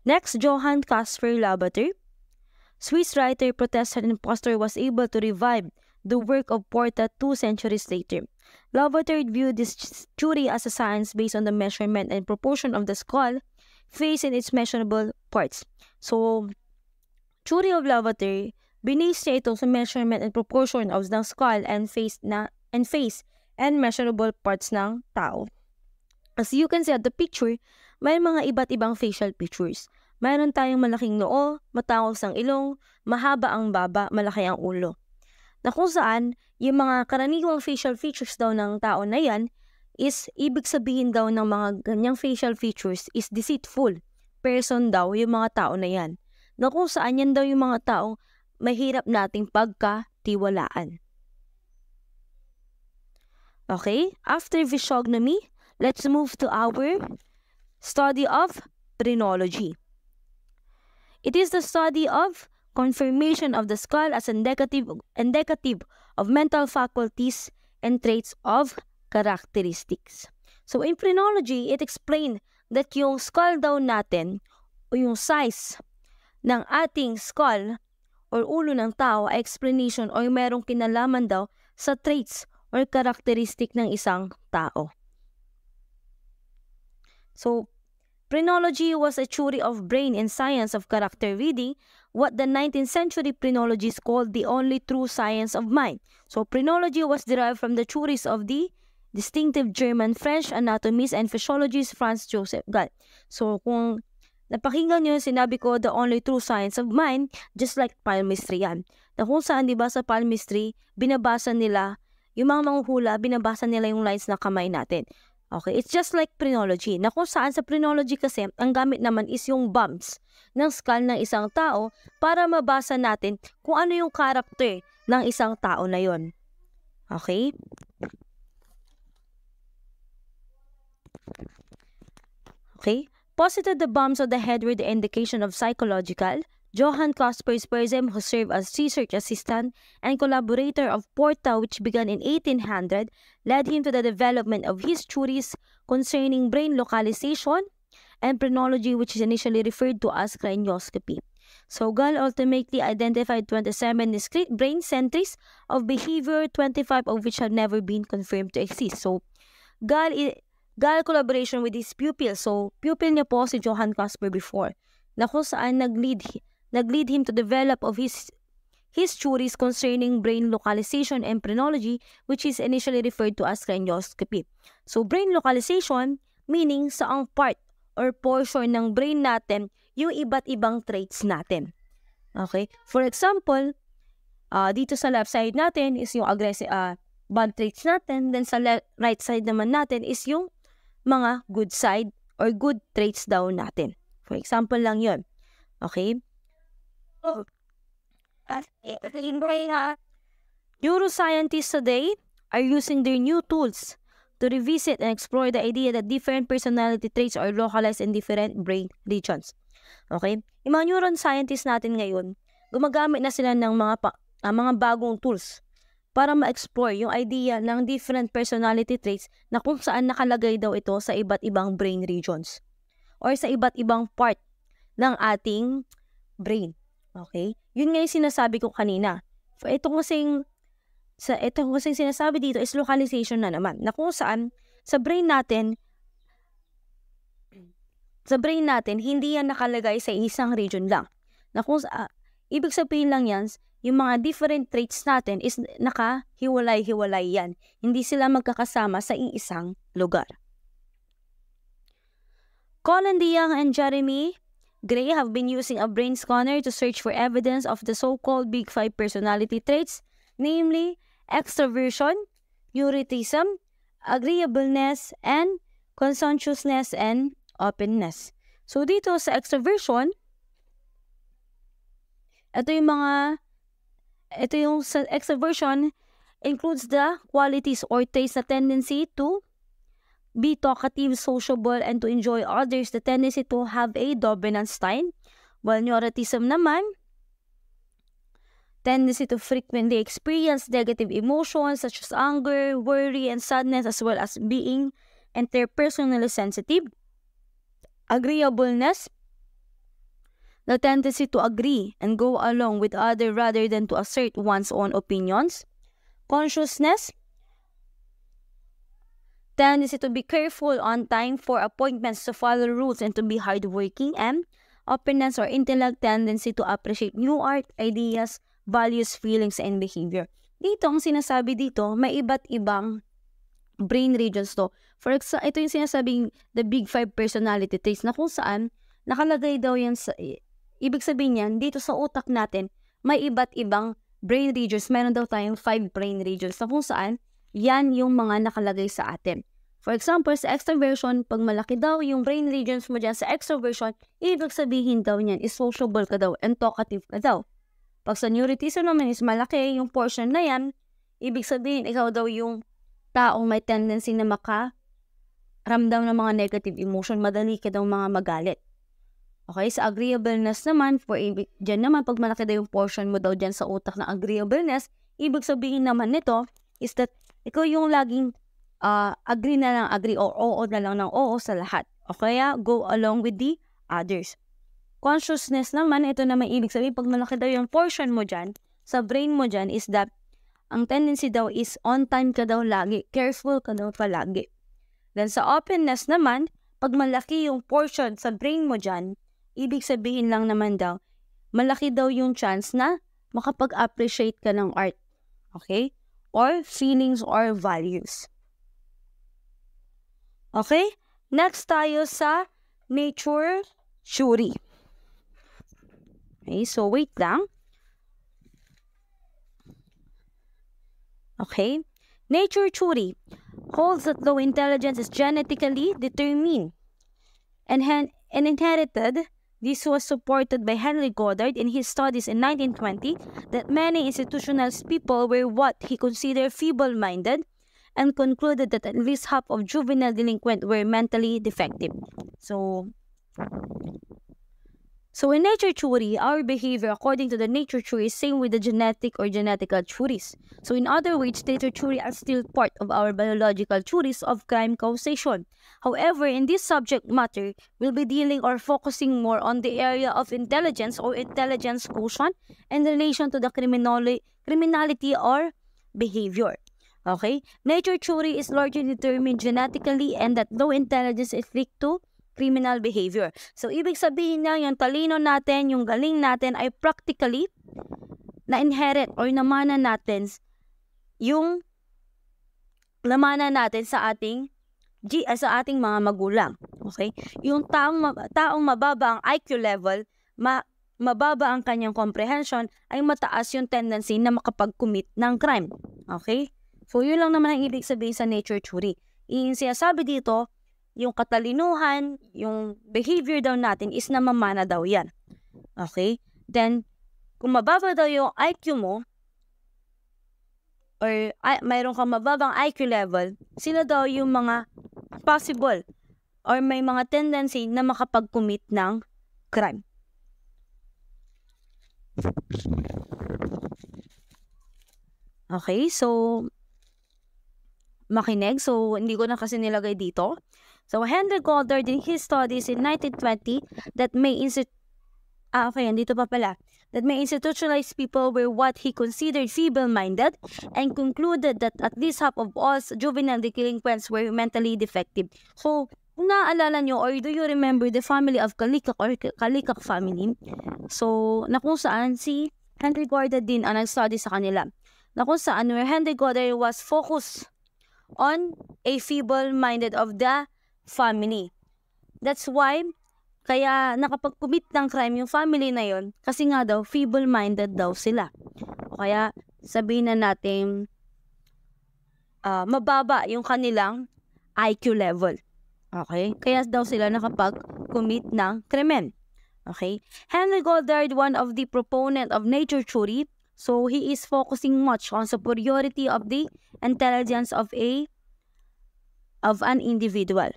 Next, Johann Caspar Lavater, Swiss writer, protestant, and impostor, was able to revive the work of Porta 2 centuries later. Lavater viewed this theory as a science based on the measurement and proportion of the skull, face, and its measurable parts. So, theory of Lavater, binase niya ito sa measurement and proportion of the skull and face and measurable parts ng tao. As you can see at the picture, may mga iba't ibang facial features. Mayroon tayong malaking noo, matangos ang ilong, mahaba ang baba, malaki ang ulo. Na kung saan, yung mga karaniwang facial features daw ng tao na yan is ibig sabihin daw ng mga ganyang facial features is deceitful person daw yung mga tao na yan. Na kung saan yan daw yung mga tao mahirap nating pagkatiwalaan. Okay, after physiognomy, let's move to our study of phrenology. It is the study of confirmation of the skull as indicative of mental faculties and traits of characteristics. So in phrenology, it explained that yung skull daw natin o yung size ng ating skull or ulo ng tao ay explanation o merong kinalaman daw sa traits or characteristic ng isang tao. So, phrenology was a theory of brain and science of character reading, what the 19th century phrenologists called the only true science of mind. So, phrenology was derived from the theories of the distinctive German-French anatomist and physiologist Franz Joseph Gall. So, kung napakinggan nyo, sinabi ko, the only true science of mind, just like palmistry yan. Na kung saan, diba, sa palmistry, binabasa nila, yung mga manghuhula, binabasa nila yung lines na kamay natin. Okay, it's just like phrenology. Na kung saan sa phrenology kasi, ang gamit naman is yung bumps ng skull ng isang tao para mabasa natin kung ano yung character ng isang tao na yon. Okay? Okay? Posited the bumps of the head were the indication of psychological. Johann Caspar Spurzheim, who served as research assistant and collaborator of Porta, which began in 1800, led him to the development of his theories concerning brain localization and phrenology, which is initially referred to as cranioscopy. So, Gall ultimately identified 27 discrete brain centers of behavior, 25 of which have never been confirmed to exist. So, Gall collaboration with his pupil. So, pupil niya po si Johann Caspar before, na kung saan nag-lead him to develop of his theories concerning brain localization and phrenology, which is initially referred to as cranioscopy. So, brain localization, meaning saang part or portion ng brain natin yung iba't ibang traits natin. Okay? For example, dito sa left side natin is yung aggressive, bad traits natin. Then sa right side naman natin is yung mga good side or good traits daw natin. For example lang yun. Okay? Neuroscientists today are using their new tools to revisit and explore the idea that different personality traits are localized in different brain regions. Okay? Yung mga neuron scientists natin ngayon, gumagamit na sila ng mga bagong tools para ma-explore yung idea ng different personality traits na kung saan nakalagay daw ito sa iba't ibang brain regions or sa iba't ibang part ng ating brain. Okay? Yun nga yung sinasabi ko kanina. Ito kasing sinasabi dito is localization na naman. Na kung saan sa brain natin, hindi yan nakalagay sa isang region lang. Na kung ibig sabihin lang yan, yung mga different traits natin is nakahiwalay-hiwalay yan. Hindi sila magkakasama sa isang lugar. Colin DeYoung and Jeremy Gray have been using a brain scanner to search for evidence of the so-called Big Five personality traits, namely extroversion, neuroticism, agreeableness, and conscientiousness and openness. So dito sa extroversion, sa extroversion includes the qualities or traits na tendency to be talkative, sociable, and to enjoy others, the tendency to have a dominant style. While neuroticism naman, tendency to frequently experience negative emotions such as anger, worry, and sadness, as well as being interpersonally sensitive. Agreeableness, the tendency to agree and go along with others rather than to assert one's own opinions. Consciousness, tendency to be careful on time for appointments, to follow rules, and to be hardworking. And openness or intellect, tendency to appreciate new art, ideas, values, feelings, and behavior. Dito, ang sinasabi dito, may iba't ibang brain regions to. For example, ito yung sinasabing the Big Five personality traits na kung saan nakalagay daw yan sa, ibig sabihin yan, dito sa utak natin, may iba't ibang brain regions. Meron daw tayong 5 brain regions na kung saan yan yung mga nakalagay sa atin. For example, sa extroversion, pag malaki daw yung brain regions mo dyan sa extroversion, ibig sabihin daw niyan is sociable ka daw and talkative ka daw. Pag sa neuroticism naman is malaki yung portion na yan, ibig sabihin ikaw daw yung taong may tendency na makaramdam ng mga negative emotion, madali ka daw mga magalit. Okay, sa agreeableness naman, dyan naman, pag malaki daw yung portion mo daw dyan sa utak ng agreeableness, ibig sabihin naman nito is that ikaw yung laging agree na lang agree or oo na lang ng oo sa lahat. O kaya, go along with the others. Consciousness naman, ito naman ibig sabihin, pag malaki daw yung portion mo dyan, sa brain mo dyan, is that ang tendency daw is on time ka daw lagi, careful ka daw palagi. Then sa openness naman, pag malaki yung portion sa brain mo dyan, ibig sabihin lang naman daw, malaki daw yung chance na makapag-appreciate ka ng art. Okay? Or feelings or values. Okay? Next tayo sa nature theory. Okay, so wait lang. Okay? Nature theory holds that low intelligence is genetically determined and inherited. This was supported by Henry Goddard in his studies in 1920 that many institutionalist people were what he considered feeble-minded and concluded that at least half of juvenile delinquents were mentally defective. So in nature theory, our behavior according to the nature theory is same with the genetic or genetical theories. So in other words, nature theory are still part of our biological theories of crime causation. However, in this subject matter, we'll be dealing or focusing more on the area of intelligence or intelligence quotient in relation to the criminality or behavior. Okay? Nature theory is largely determined genetically and that low intelligence is linked to criminal behavior. So, ibig sabihin niya, yung talino natin, yung galing natin ay practically na-inherit or namana natin yung namana natin sa ating mga magulang. Okay? Yung taong mababa ang IQ level, mababa ang kanyang comprehension, ay mataas yung tendency na makapag-commit ng crime. Okay? So, yun lang naman ang ibig sabihin sa nature theory. Yung sinasabi dito, yung katalinuhan, yung behavior daw natin is namamana daw yan. Okay? Then, kung mababa daw yung IQ mo, or mayroon kang mababang IQ level, sino daw yung mga possible or may mga tendency na makapag-commit ng crime. Okay, so makinig. So, hindi ko na kasi nilagay dito. So, Henry Goddard in his studies in 1920 that may andito pa pala. That may institutionalize people were what he considered feeble-minded and concluded that at least half of all juvenile delinquents were mentally defective. So, kung naaalala nyo or do you remember the family of Kalikak or Kalikak family? So, na kung saan si Henry Goddard din ang nag-study sa kanila. Na kung saan where Henry Goddard was focused on a feeble-minded of the family. That's why kaya nakapag-commit ng crime yung family na yon kasi nga daw feeble-minded daw sila. O kaya sabihin na natin mababa yung kanilang IQ level. Okay? Kaya daw sila nakapag-commit ng krimen. Okay? Henry Goddard, one of the proponent of nature theory, so he is focusing much on superiority of the intelligence of an individual.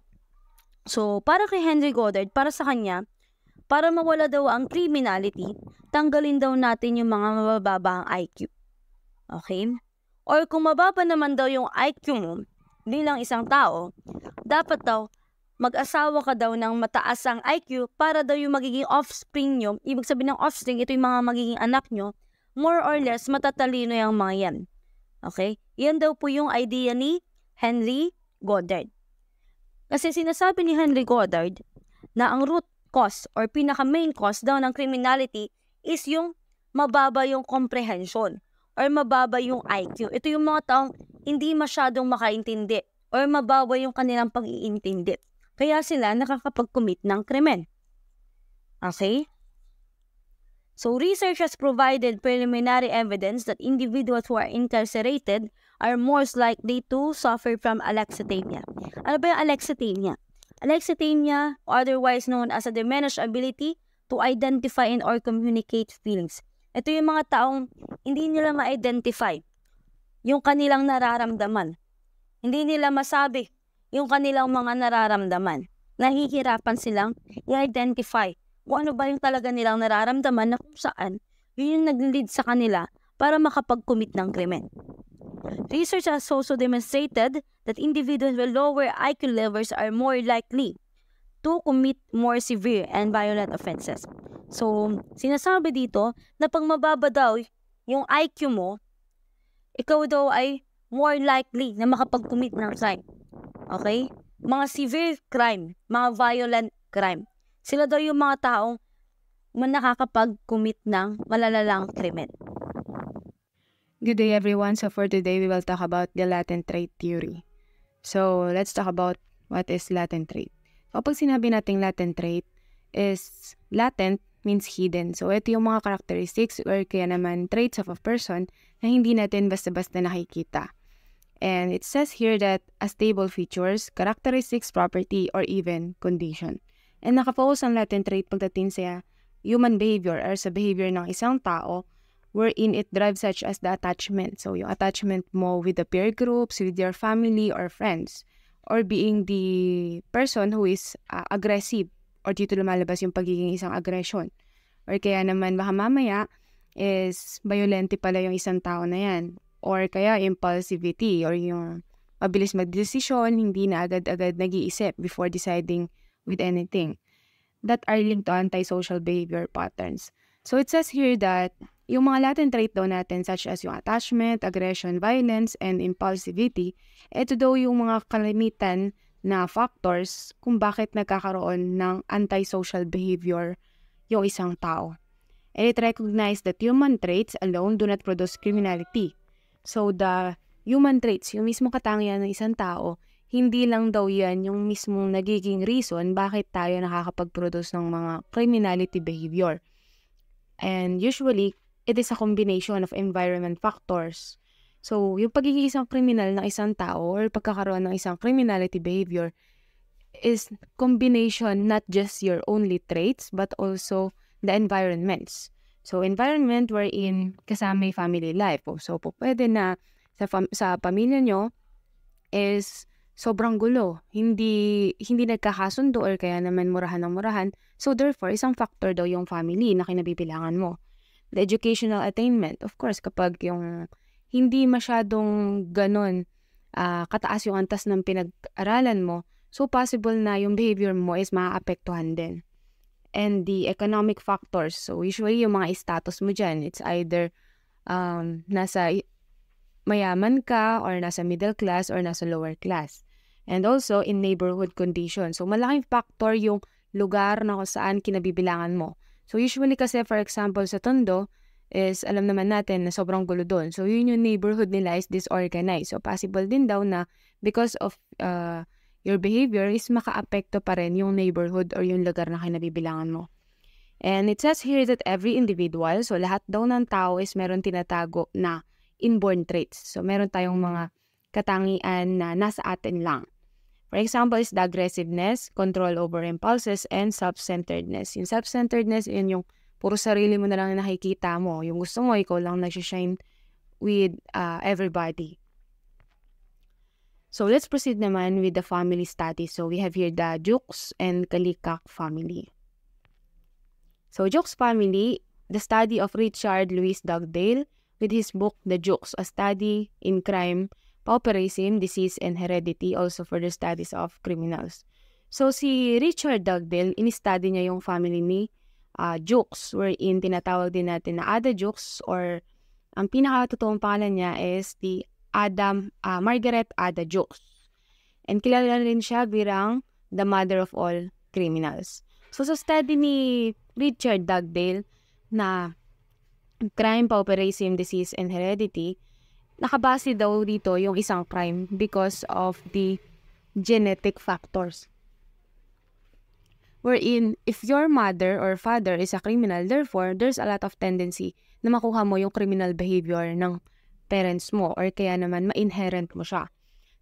So, para kay Henry Goddard, para sa kanya, para mawala daw ang criminality, tanggalin daw natin yung mga mabababa ang IQ. Okay? Or kung mababa naman daw yung IQ mo, bilang isang tao, dapat daw mag-asawa ka daw ng mataas ang IQ para daw yung magiging offspring nyo, ibig sabihin ng offspring, ito yung mga magiging anak nyo, more or less matatalino yung mga yan. Okay? Yan daw po yung idea ni Henry Goddard. Kasi sinasabi ni Henry Goddard na ang root cause or pinaka-main cause daw ng criminality is yung mababa yung comprehension or mababa yung IQ. Ito yung mga taong hindi masyadong makaintindi or mababa yung kanilang pag-iintindi. Kaya sila nakakapag-commit ng krimen. Okay? So, research has provided preliminary evidence that individuals who are incarcerated are most likely to suffer from alexithymia. Ano ba yung alexithymia? Alexithymia, otherwise known as a diminished ability to identify and or communicate feelings. Ito yung mga taong hindi nila ma-identify yung kanilang nararamdaman. Hindi nila masabi yung kanilang mga nararamdaman. Nahihirapan silang i-identify kung ano ba yung talaga nilang nararamdaman na kung saan yun yung nag-lead sa kanila para makapag-commit ng krimen. Research has also demonstrated that individuals with lower IQ levels are more likely to commit more severe and violent offenses. So, sinasabi dito na pag mababa daw yung IQ mo, ikaw daw ay more likely na makapag-commit ng crime. Okay? Mga severe crime, mga violent crime. Sila daw yung mga taong nakakapag-commit ng malalalang krimen. Good day everyone. So for today, we will talk about the latent trait theory. So let's talk about what is latent trait. Kapag sinabi nating latent trait is latent means hidden. So ito yung mga characteristics or kaya naman traits of a person na hindi natin basta-basta nakikita. And it says here that as stable features, characteristics, property, or even condition. And nakafocus ang latent trait pagdating sa human behavior or sa behavior ng isang tao wherein it drives such as the attachment. So, yung attachment mo with the peer groups, with your family or friends, or being the person who is aggressive or dito lumalabas yung pagiging isang aggression. Or kaya naman baka mamaya is violente pala yung isang tao na yan. Or kaya impulsivity or yung mabilis magdesisyon, hindi na agad-agad nag-iisip before deciding with anything. That are linked to antisocial behavior patterns. So it says here that yung mga latent trait daw natin such as yung attachment, aggression, violence, and impulsivity, ito daw yung mga kalimitan na factors kung bakit nagkakaroon ng antisocial behavior yung isang tao. And it recognized that human traits alone do not produce criminality. So the human traits, yung mismo katangian ng isang tao, hindi lang daw yan yung mismong nagiging reason bakit tayo nakakapag-produce ng mga criminality behavior. And usually, it is a combination of environment factors. So, yung pagiging isang criminal ng isang tao or pagkakaroon ng isang criminality behavior is combination not just your only traits but also the environments. So, environment wherein kasama yung family life. So, pwede na sa pamilya nyo is sobrang gulo. Hindi nagkakasundo or kaya naman murahan ng murahan. So therefore, isang factor daw yung family na kinabibilangan mo. The educational attainment, of course, kapag yung hindi masyadong ganon kataas yung antas ng pinag-aralan mo, so possible na yung behavior mo is maaapektuhan din. And the economic factors, so usually yung mga status mo dyan, it's either nasa mayaman ka or nasa middle class or nasa lower class. And also in neighborhood conditions. So malaking factor yung lugar na kung saan kinabibilangan mo. So usually kasi for example sa Tondo is alam naman natin na sobrang gulo doon. So yun yung neighborhood nila is disorganized. So possible din daw na because of your behavior is makaapekto pa rin yung neighborhood or yung lugar na kinabibilangan mo. And it says here that every individual, so lahat daw ng tao is meron tinatago na inborn traits. So meron tayong mga katangian na nasa atin lang. For example is the aggressiveness, control over impulses, and self-centeredness. Yung self-centeredness, yun yung puro sarili mo na lang nakikita mo. Yung gusto mo, ikaw lang nag-shine with everybody. So let's proceed naman with the family study. So we have here the Jukes and Kalikak family. So Jukes family, the study of Richard Louis Dugdale with his book The Jukes, a study in crime, pauperism, disease, and heredity, also for the studies of criminals. So si Richard Dugdale, in-study niya yung family ni Jukes, wherein tinatawag din natin na Ada Jukes, or ang pinakatotoong pangalan niya is the Margaret Ada Jukes. And kilala rin siya bilang the mother of all criminals. So sa study ni Richard Dugdale na crime, pauperism, disease, and heredity, nakabase daw dito yung isang crime because of the genetic factors. Wherein, if your mother or father is a criminal, therefore, there's a lot of tendency na makuha mo yung criminal behavior ng parents mo or kaya naman ma-inherent mo siya.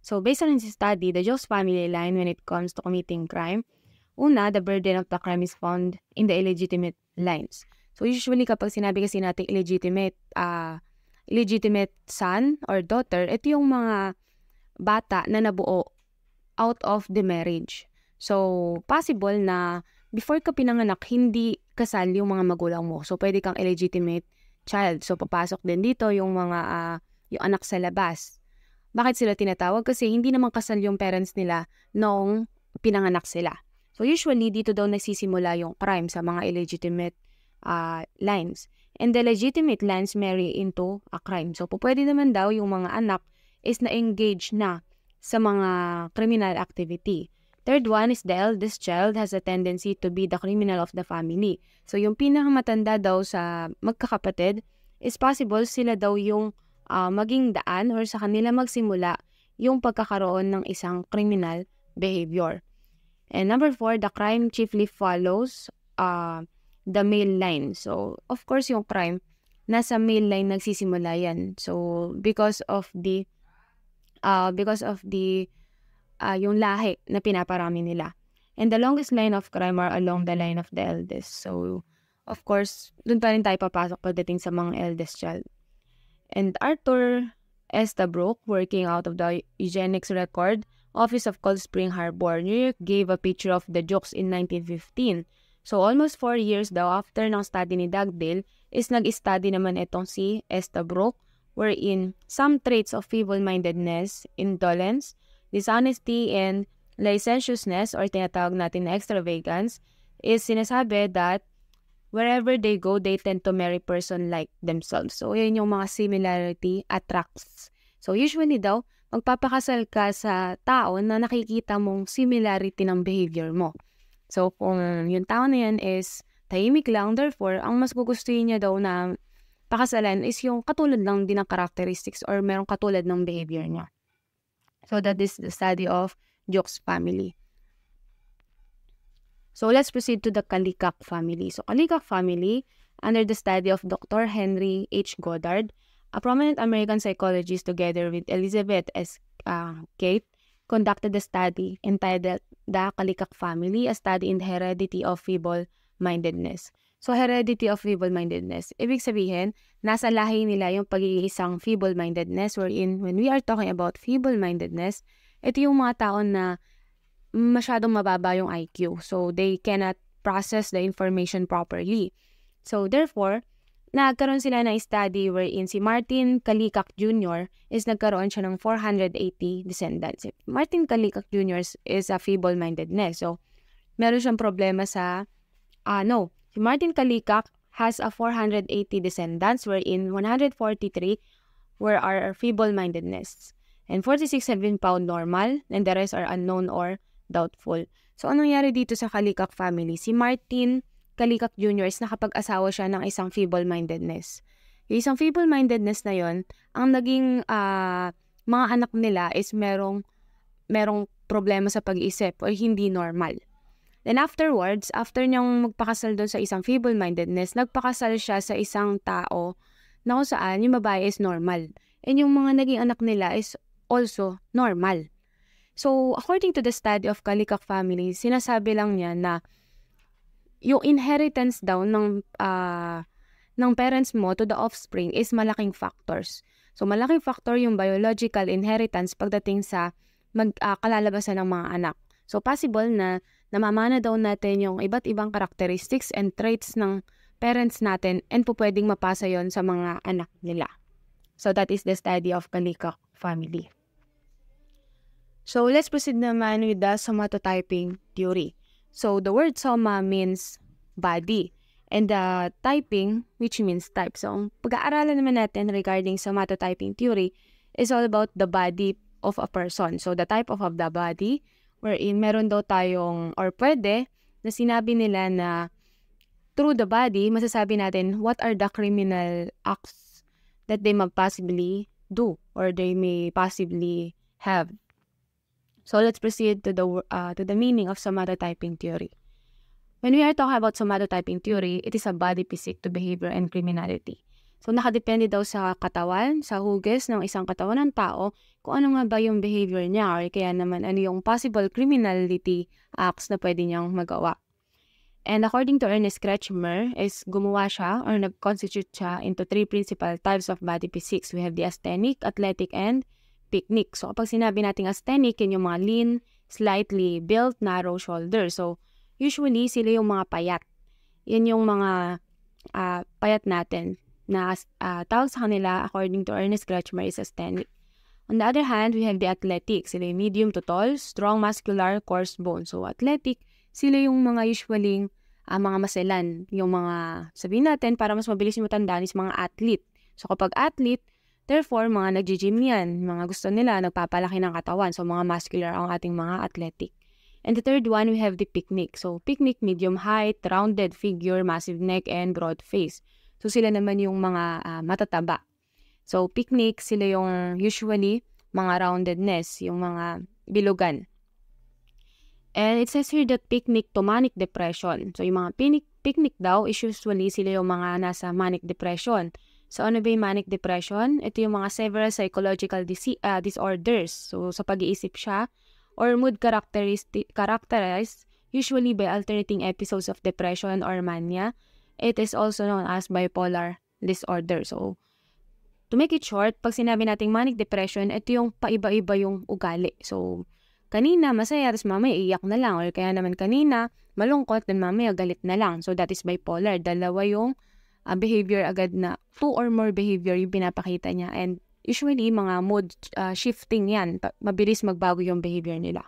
So, based on this study, the Jukes family line when it comes to committing crime, una, the burden of the crime is found in the illegitimate lines. So, usually kapag sinabi kasi natin illegitimate son or daughter, ito yung mga bata na nabuo out of the marriage. So, possible na before ka pinanganak, hindi kasal yung mga magulang mo. So, pwede kang illegitimate child. So, papasok din dito yung mga yung anak sa labas. Bakit sila tinatawag? Kasi hindi naman kasal yung parents nila noong pinanganak sila. So, usually, dito daw nagsisimula yung crime sa mga illegitimate lines. And the legitimate lines marry into a crime. So, pwede naman daw yung mga anak is na-engage na sa mga criminal activity. Third one is the eldest child has a tendency to be the criminal of the family. So, yung pinakamatanda daw sa magkakapatid is possible sila daw yung maging daan or sa kanila magsimula yung pagkakaroon ng isang criminal behavior. And number 4, the crime chiefly follows the male line. So, of course, yung crime, nasa male line nagsisimula yan. So, because of the yung lahi na pinaparami nila. And the longest line of crime are along the line of the eldest. So, of course, dun pa rin tayo papasok pagdating sa mga eldest child. And Arthur Estabrook, working out of the Eugenics Record Office of Cold Spring Harbor, New York, gave a picture of the Jukes in 1915. So, almost 4 years daw after ng study ni Dugdale, is nag-study naman itong si Estabrook, wherein some traits of feeble-mindedness, indolence, dishonesty, and licentiousness, or tinatawag natin na extravagance, is sinasabi that wherever they go, they tend to marry person like themselves. So, yun yung mga similarity attracts. So, usually daw, magpapakasal ka sa tao na nakikita mong similarity ng behavior mo. So, kung yung tao na yan is tahimik lang, therefore, ang mas gugustuhin niya daw na pakasalan is yung katulad lang din ng characteristics or merong katulad ng behavior niya. So, that is the study of Jukes family. So, let's proceed to the Kalikak family. So, Kalikak family, under the study of Dr. Henry H. Goddard, a prominent American psychologist together with Elizabeth S. Kate, conducted a study entitled The Kalikak Family, a study in the heredity of feeble-mindedness. So, heredity of feeble-mindedness. Ibig sabihin, nasa lahi nila yung pag-iisang feeble-mindedness wherein when we are talking about feeble-mindedness, ito yung mga tao na masyadong mababa yung IQ. So, they cannot process the information properly. So, therefore, nagkaroon sila ng study wherein si Martin Kalikak Jr. is nagkaroon siya ng 480 descendants. Martin Kalikak Jr. is a feeble-mindedness. So, meron siyang problema sa, si Martin Kalikak has a 480 descendants wherein 143 are feeble-mindedness. And 46 have been found normal and the rest are unknown or doubtful. So, anong nangyari dito sa Kalikak family? Si Martin Kalikak Jr. is nakapag-asawa siya ng isang feeble-mindedness. Yung isang feeble-mindedness na yon, ang naging mga anak nila is merong problema sa pag-iisip o hindi normal. Then afterwards, after niyang magpakasal doon sa isang feeble-mindedness, nagpakasal siya sa isang tao na kung saan yung babae is normal. And yung mga naging anak nila is also normal. So, according to the study of Kalikak family, sinasabi lang niya na yung inheritance daw ng parents mo to the offspring is malaking factors. So, malaking factor yung biological inheritance pagdating sa kalalabasan ng mga anak. So, possible na namamana daw natin yung iba't ibang characteristics and traits ng parents natin and pwedeng mapasa yon sa mga anak nila. So, that is the study of Kalikak family. So, let's proceed naman with the somatotyping theory. So, the word soma means body and the typing which means type. So, pag-aaralan naman natin regarding somatotyping theory is all about the body of a person. So, the type of the body wherein meron daw tayong or pwede na sinabi nila na through the body, masasabi natin what are the criminal acts that they may possibly do or they may possibly have. So let's proceed to the meaning of somatotyping theory. When we are talking about somatotyping theory, it is a body physique to behavior and criminality. So nakadepende daw sa katawan, sa hugis ng isang katawan ng tao, kung ano nga ba yung behavior niya or kaya naman ano yung possible criminality acts na pwede niyang magawa. And according to Ernest Kretschmer, is gumawa siya or nag-constitute siya into 3 principal types of body physiques. We have the asthenic, athletic, and picnic. So kapag sinabi nating asthenic, yun yung mga lean, slightly built, narrow shoulder. So usually sila yung mga payat. Yan yung mga payat natin na tawag sa kanila according to Ernest Kretschmer is asthenic. On the other hand, we have the athletic. Sila yung medium to tall, strong, muscular, coarse bone. So athletic, sila yung mga usually mga maselan. Yung mga, sabihin natin, para mas mabilis yung matandaan is mga athlete. So kapag athlete, therefore, mga nag-gym yan. Mga gusto nila, nagpapalaki ng katawan. So mga muscular ang ating mga athletic. And the third one, we have the picnic. So picnic, medium height, rounded figure, massive neck, and broad face. So sila naman yung mga matataba. So picnic, sila yung usually mga roundedness, yung mga bilugan. And it says here that picnic to manic depression. So yung mga picnic daw is usually sila yung mga nasa manic depression. So ano ba yung manic depression? Ito yung mga several psychological disorders. So sa pag-iisip siya or mood characterized usually by alternating episodes of depression or mania. It is also known as bipolar disorder. So, to make it short, pag sinabi nating manic depression, ito yung paiba-iba yung ugali. So, kanina masaya, tapos mamaya iyak na lang. Or kaya naman kanina malungkot, then mamaya galit na lang. So, that is bipolar. Dalawa yung behavior agad na 2 or more behavior yung pinapakita niya. And usually, mga mood shifting yan. Mabilis magbago yung behavior nila.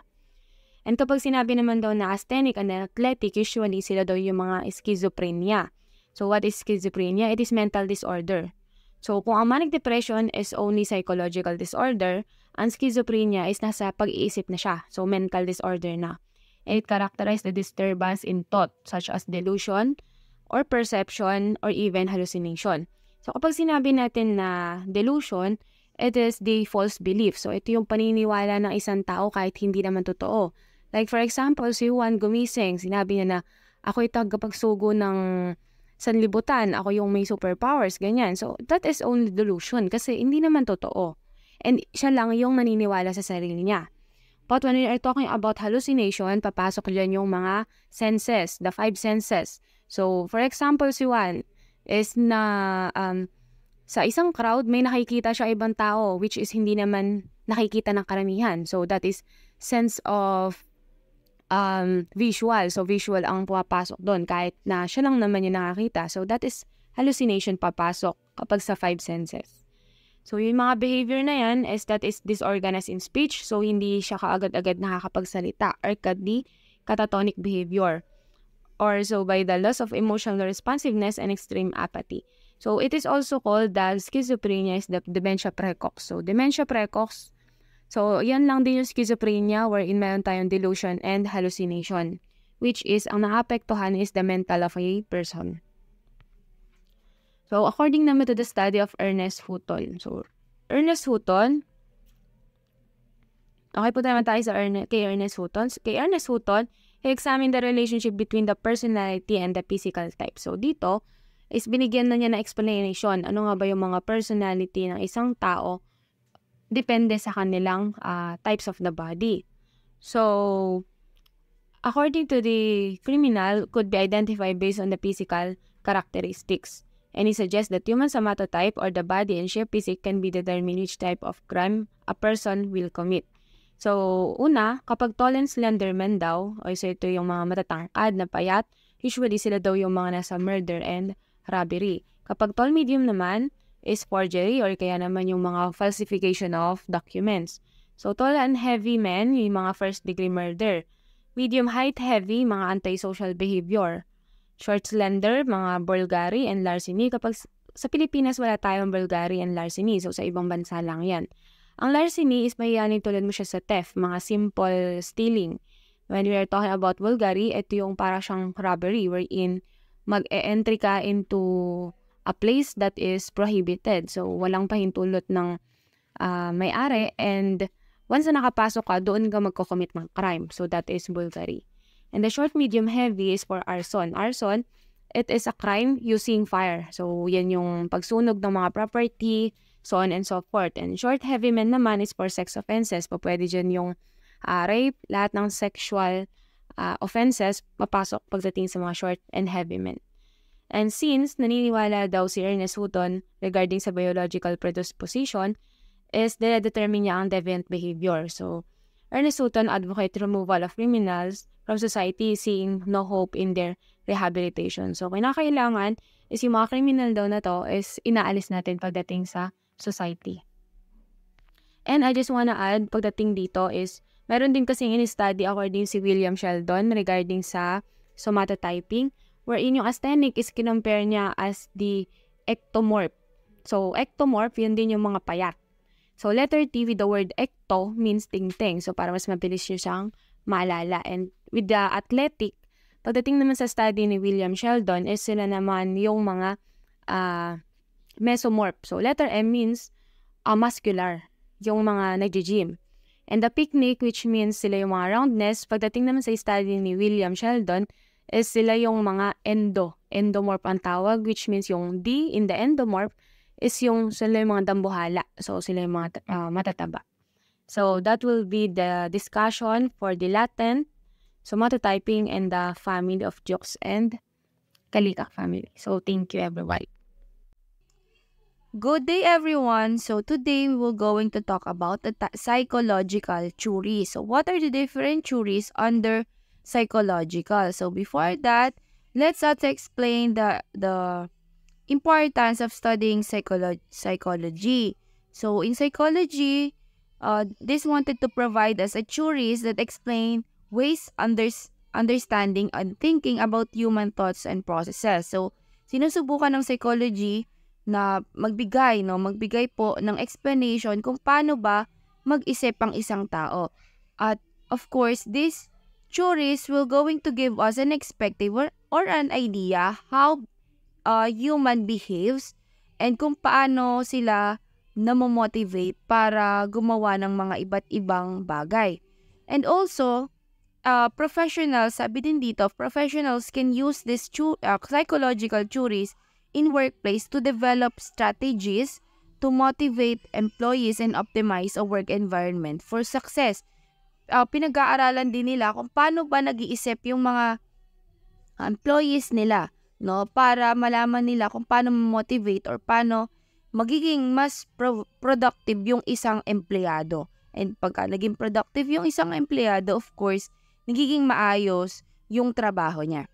And kapag sinabi naman daw na asthenic and athletic, usually sila daw yung mga schizophrenia. So, what is schizophrenia? It is mental disorder. So, kung ang manic depression is only psychological disorder, ang schizophrenia is nasa pag-iisip na siya. So, mental disorder na. And it characterizes the disturbance in thought, such as delusion, or perception, or even hallucination. So, kapag sinabi natin na delusion, it is the false belief. So, ito yung paniniwala ng isang tao kahit hindi naman totoo. Like, for example, si Juan gumising, sinabi niya na, ako'y tagapagsugo ng sanlibutan, ako yung may superpowers, ganyan. So, that is only delusion kasi hindi naman totoo. And siya lang yung naniniwala sa sarili niya. But when we are talking about hallucination, papasok dyan yung mga senses, the 5 senses. So, for example, si Juan is na sa isang crowd, may nakikita siya ibang tao which is hindi naman nakikita ng karamihan. So, that is sense of visual. So, visual ang pumapasok doon kahit na siya lang naman yung nakakita. So, that is hallucination papasok kapag sa 5 senses. So, yung mga behavior na yan is that is disorganized in speech. So, hindi siya kaagad-agad nakakapagsalita or could be catatonic behavior. Or so by the loss of emotional responsiveness and extreme apathy. So, it is also called the schizophrenia is the dementia precox. So, dementia precox, so yan lang din yung schizophrenia wherein meron tayong delusion and hallucination. Which is, ang naapektuhan is the mental of a person. So, according naman to the study of Ernest Hutton. So, Ernest Hutton, okay po naman tayo sa kay Ernest Hutton. Kay Ernest Hutton, he examined the relationship between the personality and the physical type. So, dito, is binigyan na niya ng explanation. Ano nga ba yung mga personality ng isang tao depende sa kanilang types of the body. So, according to the criminal, could be identified based on the physical characteristics. And he suggests that human somatotype or the body and shape physique can be determined which type of crime a person will commit. So, una, kapag tall and slender man daw, o so ito yung mga matatangkad na payat, usually sila daw yung mga nasa murder and robbery. Kapag tall medium naman, is forgery or kaya naman yung mga falsification of documents. So, tall and heavy men, yung mga first degree murder. Medium height heavy, mga antisocial behavior. Short slender, mga burglary and larceny. Kapag sa Pilipinas, wala tayong burglary and larceny. So, sa ibang bansa lang yan. Ang larceny is mahihanin tulad mo siya sa theft, mga simple stealing. When we are talking about burglary, ito yung para siyang robbery wherein mag-e-entry ka into a place that is prohibited. So, walang pahintulot ng may-ari and once na nakapasok ka, doon ka magko-commit ng crime. So, that is burglary. And the short, medium, heavy is for arson. Arson, it is a crime using fire. So, yan yung pagsunog ng mga property, so on and so forth. And short, heavy men naman is for sex offenses. Pwede dyan yung rape, lahat ng sexual offenses, papasok pagdating sa mga short and heavy men. And since naniniwala daw si Ernest Hutton regarding sa biological predisposition, is determine niya ang deviant behavior. So, Ernest Hutton advocate removal of criminals from society seeing no hope in their rehabilitation. So, kinakailangan is yung mga criminal daw na to is inaalis natin pagdating sa society. And I just wanna add, pagdating dito is, meron din kasing in-study according si William Sheldon regarding sa somatotyping, wherein yung asthenic is kinompare niya as the ectomorph. So, ectomorph, yun din yung mga payat. So, letter T with the word ecto means ting-ting. So, para mas mabilis nyo siyang maalala. And with the athletic, pagdating naman sa study ni William Sheldon, is sila naman yung mga mesomorph. So, letter M means muscular, yung mga nag-gym. And the picnic, which means sila yung mga roundness, pagdating naman sa study ni William Sheldon, is sila yung mga endomorph ang tawag, which means yung D in the endomorph is yung sila yung mga dambuhala. So, sila yung mga matataba. So, that will be the discussion for the latent, somatotyping, and the family of Jukes and Kalikak family. So, thank you everyone. Good day, everyone. So today we will going to talk about the psychological theories. So what are the different theories under psychological? So before that, let's explain the importance of studying psychology. So in psychology, this wanted to provide us a theories that explain ways understanding and thinking about human thoughts and processes. So sinusubukan ng psychology na magbigay po ng explanation kung paano ba mag-isip ang isang tao. At of course, these theories will going to give us an perspective or an idea how human behaves and kung paano sila namomotivate para gumawa ng mga iba't ibang bagay. And also, professionals, sabi din dito, professionals can use these psychological theories in workplace to develop strategies to motivate employees and optimize a work environment for success. Pinag-aaralan din nila kung paano ba nag-iisip yung mga employees nila no, para malaman nila kung paano motivate or paano magiging mas productive yung isang empleyado. And pagka naging productive yung isang empleyado, of course, nagiging maayos yung trabaho niya.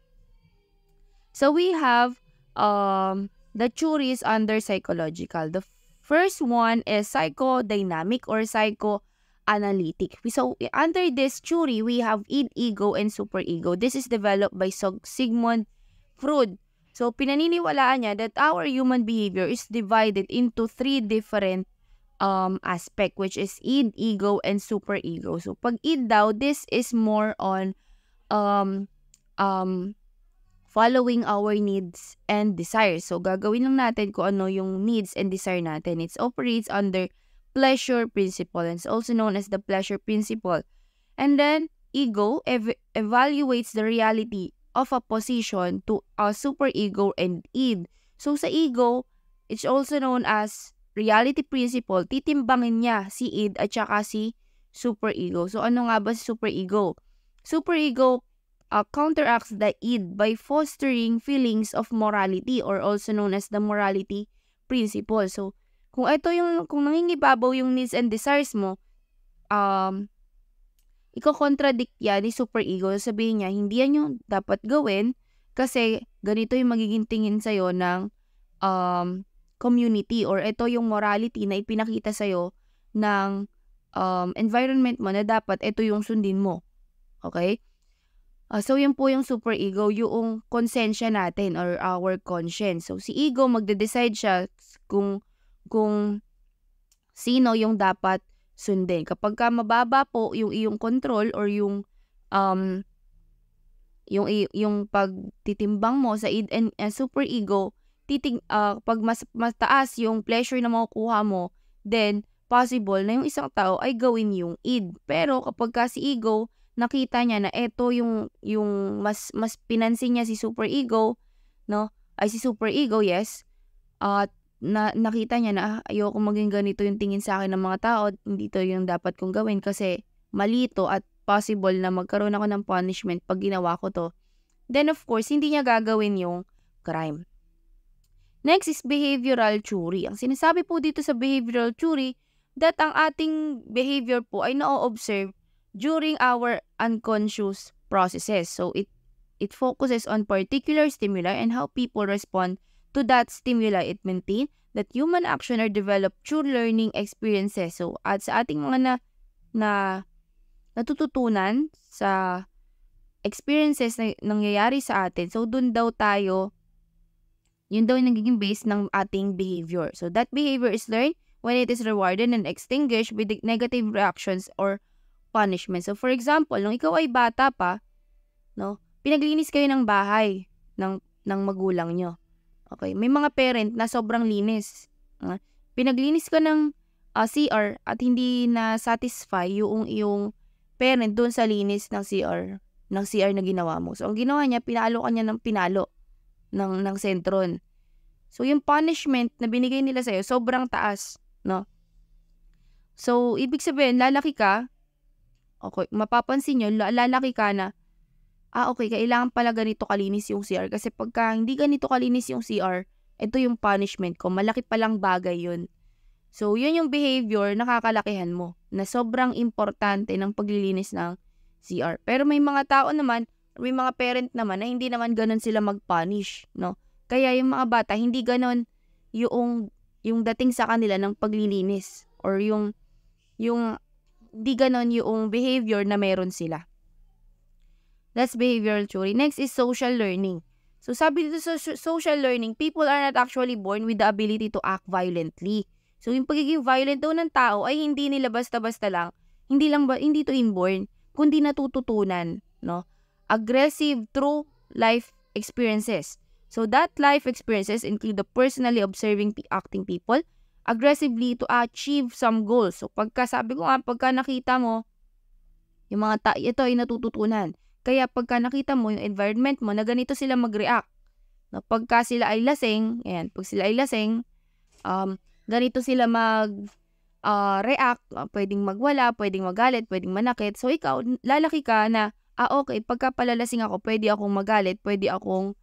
So we have the theories under psychological. The first one is psychodynamic or psychoanalytic. So under this theory, we have id, ego, and superego. This is developed by Sigmund Freud. So pinaniniwalaan niya that our human behavior is divided into 3 different aspect, which is id, ego, and superego. So pag id daw, this is more on following our needs and desires. So gagawin lang natin kung ano yung needs and desire natin. It operates under pleasure principle, and it's also known as the pleasure principle. And then ego evaluates the reality of a position to a superego and id. So sa ego, it's also known as reality principle. Titimbangin niya si id at saka si superego. So ano nga ba si superego? Superego counteracts the id by fostering feelings of morality, or also known as the morality principle. So kung nangingibabaw yung needs and desires mo, iko-contradict yan ni superego. Sabihin niya, hindi yan yung dapat gawin kasi ganito yung magiging tingin sa'yo ng community, or ito yung morality na ipinakita sa'yo ng environment mo na dapat ito yung sundin mo. Okay? So yun po yung superego, yung konsensya natin or our conscience. So si ego, magde-decide siya kung sino yung dapat sundin. Kapag ka mababa po yung iyong control or yung pagtitimbang mo sa id and superego, pag mas mataas yung pleasure na makukuha mo, then possible na yung isang tao ay gawin yung id. Pero kapag ka si ego, nakita niya na eto yung mas pinansin niya si superego, no? Ay si superego, yes. At nakita niya na ayoko maging ganito yung tingin sa akin ng mga tao, hindi to yung dapat kong gawin kasi malito at possible na magkaroon ako ng punishment pag ginawa ko to. Then of course, hindi niya gagawin yung crime. Next is behavioral theory. Ang sinasabi po dito sa behavioral theory, that ang ating behavior po ay na-observe during our unconscious processes. So it focuses on particular stimuli and how people respond to that stimuli. It maintains that human action are developed through learning experiences. So at sa ating mga natututunan sa experiences na nangyayari sa atin, so dun daw tayo, yun daw yung nagiging base ng ating behavior. So that behavior is learned when it is rewarded and extinguished with negative reactions or punishment. So for example, nung ikaw ay bata pa, no, pinaglinis kayo ng bahay ng magulang nyo. Okay, may mga parent na sobrang linis. Pinaglinis ka ng CR at hindi na satisfy yung parent doon sa linis ng CR na ginawa mo. So ang ginawa niya, pinalo ka niya ng pinalo ng sentron. So yung punishment na binigay nila sa'yo, sobrang taas, no? So ibig sabihin, lalaki ka, okay, mapapansin nyo, lalaki ka na, okay, kailangan pala ganito kalinis yung CR. Kasi pagka hindi ganito kalinis yung CR, ito yung punishment ko. Malaki palang bagay yun. So, yun yung behavior na kakalakihan mo, na sobrang importante ng paglilinis ng CR. Pero may mga tao naman, may mga parent naman na hindi naman ganun sila mag-punish, no? Kaya yung mga bata, hindi ganun yung dating sa kanila ng paglilinis or yung di ganon yung behavior na meron sila. That's behavioral theory. Next is social learning. So sabi dito sa social learning, people are not actually born with the ability to act violently. So yung pagiging violent daw ng tao ay hindi nila basta-basta lang, hindi to inborn, kundi natututunan, no? Aggressive through life experiences. So that life experiences include the personally observing acting people, aggressively to achieve some goals. So pagka nakita mo yung mga ito ay natututunan. Kaya pagka nakita mo yung environment mo na ganito sila mag-react. No, pagka sila ay lasing, pag sila ay lasing, ganito sila mag-react, pwedeng magwala, pwedeng magalit, pwedeng manakit. So ikaw, lalaki ka na, okay, pagka palalasing ako, pwede akong magalit, pwede akong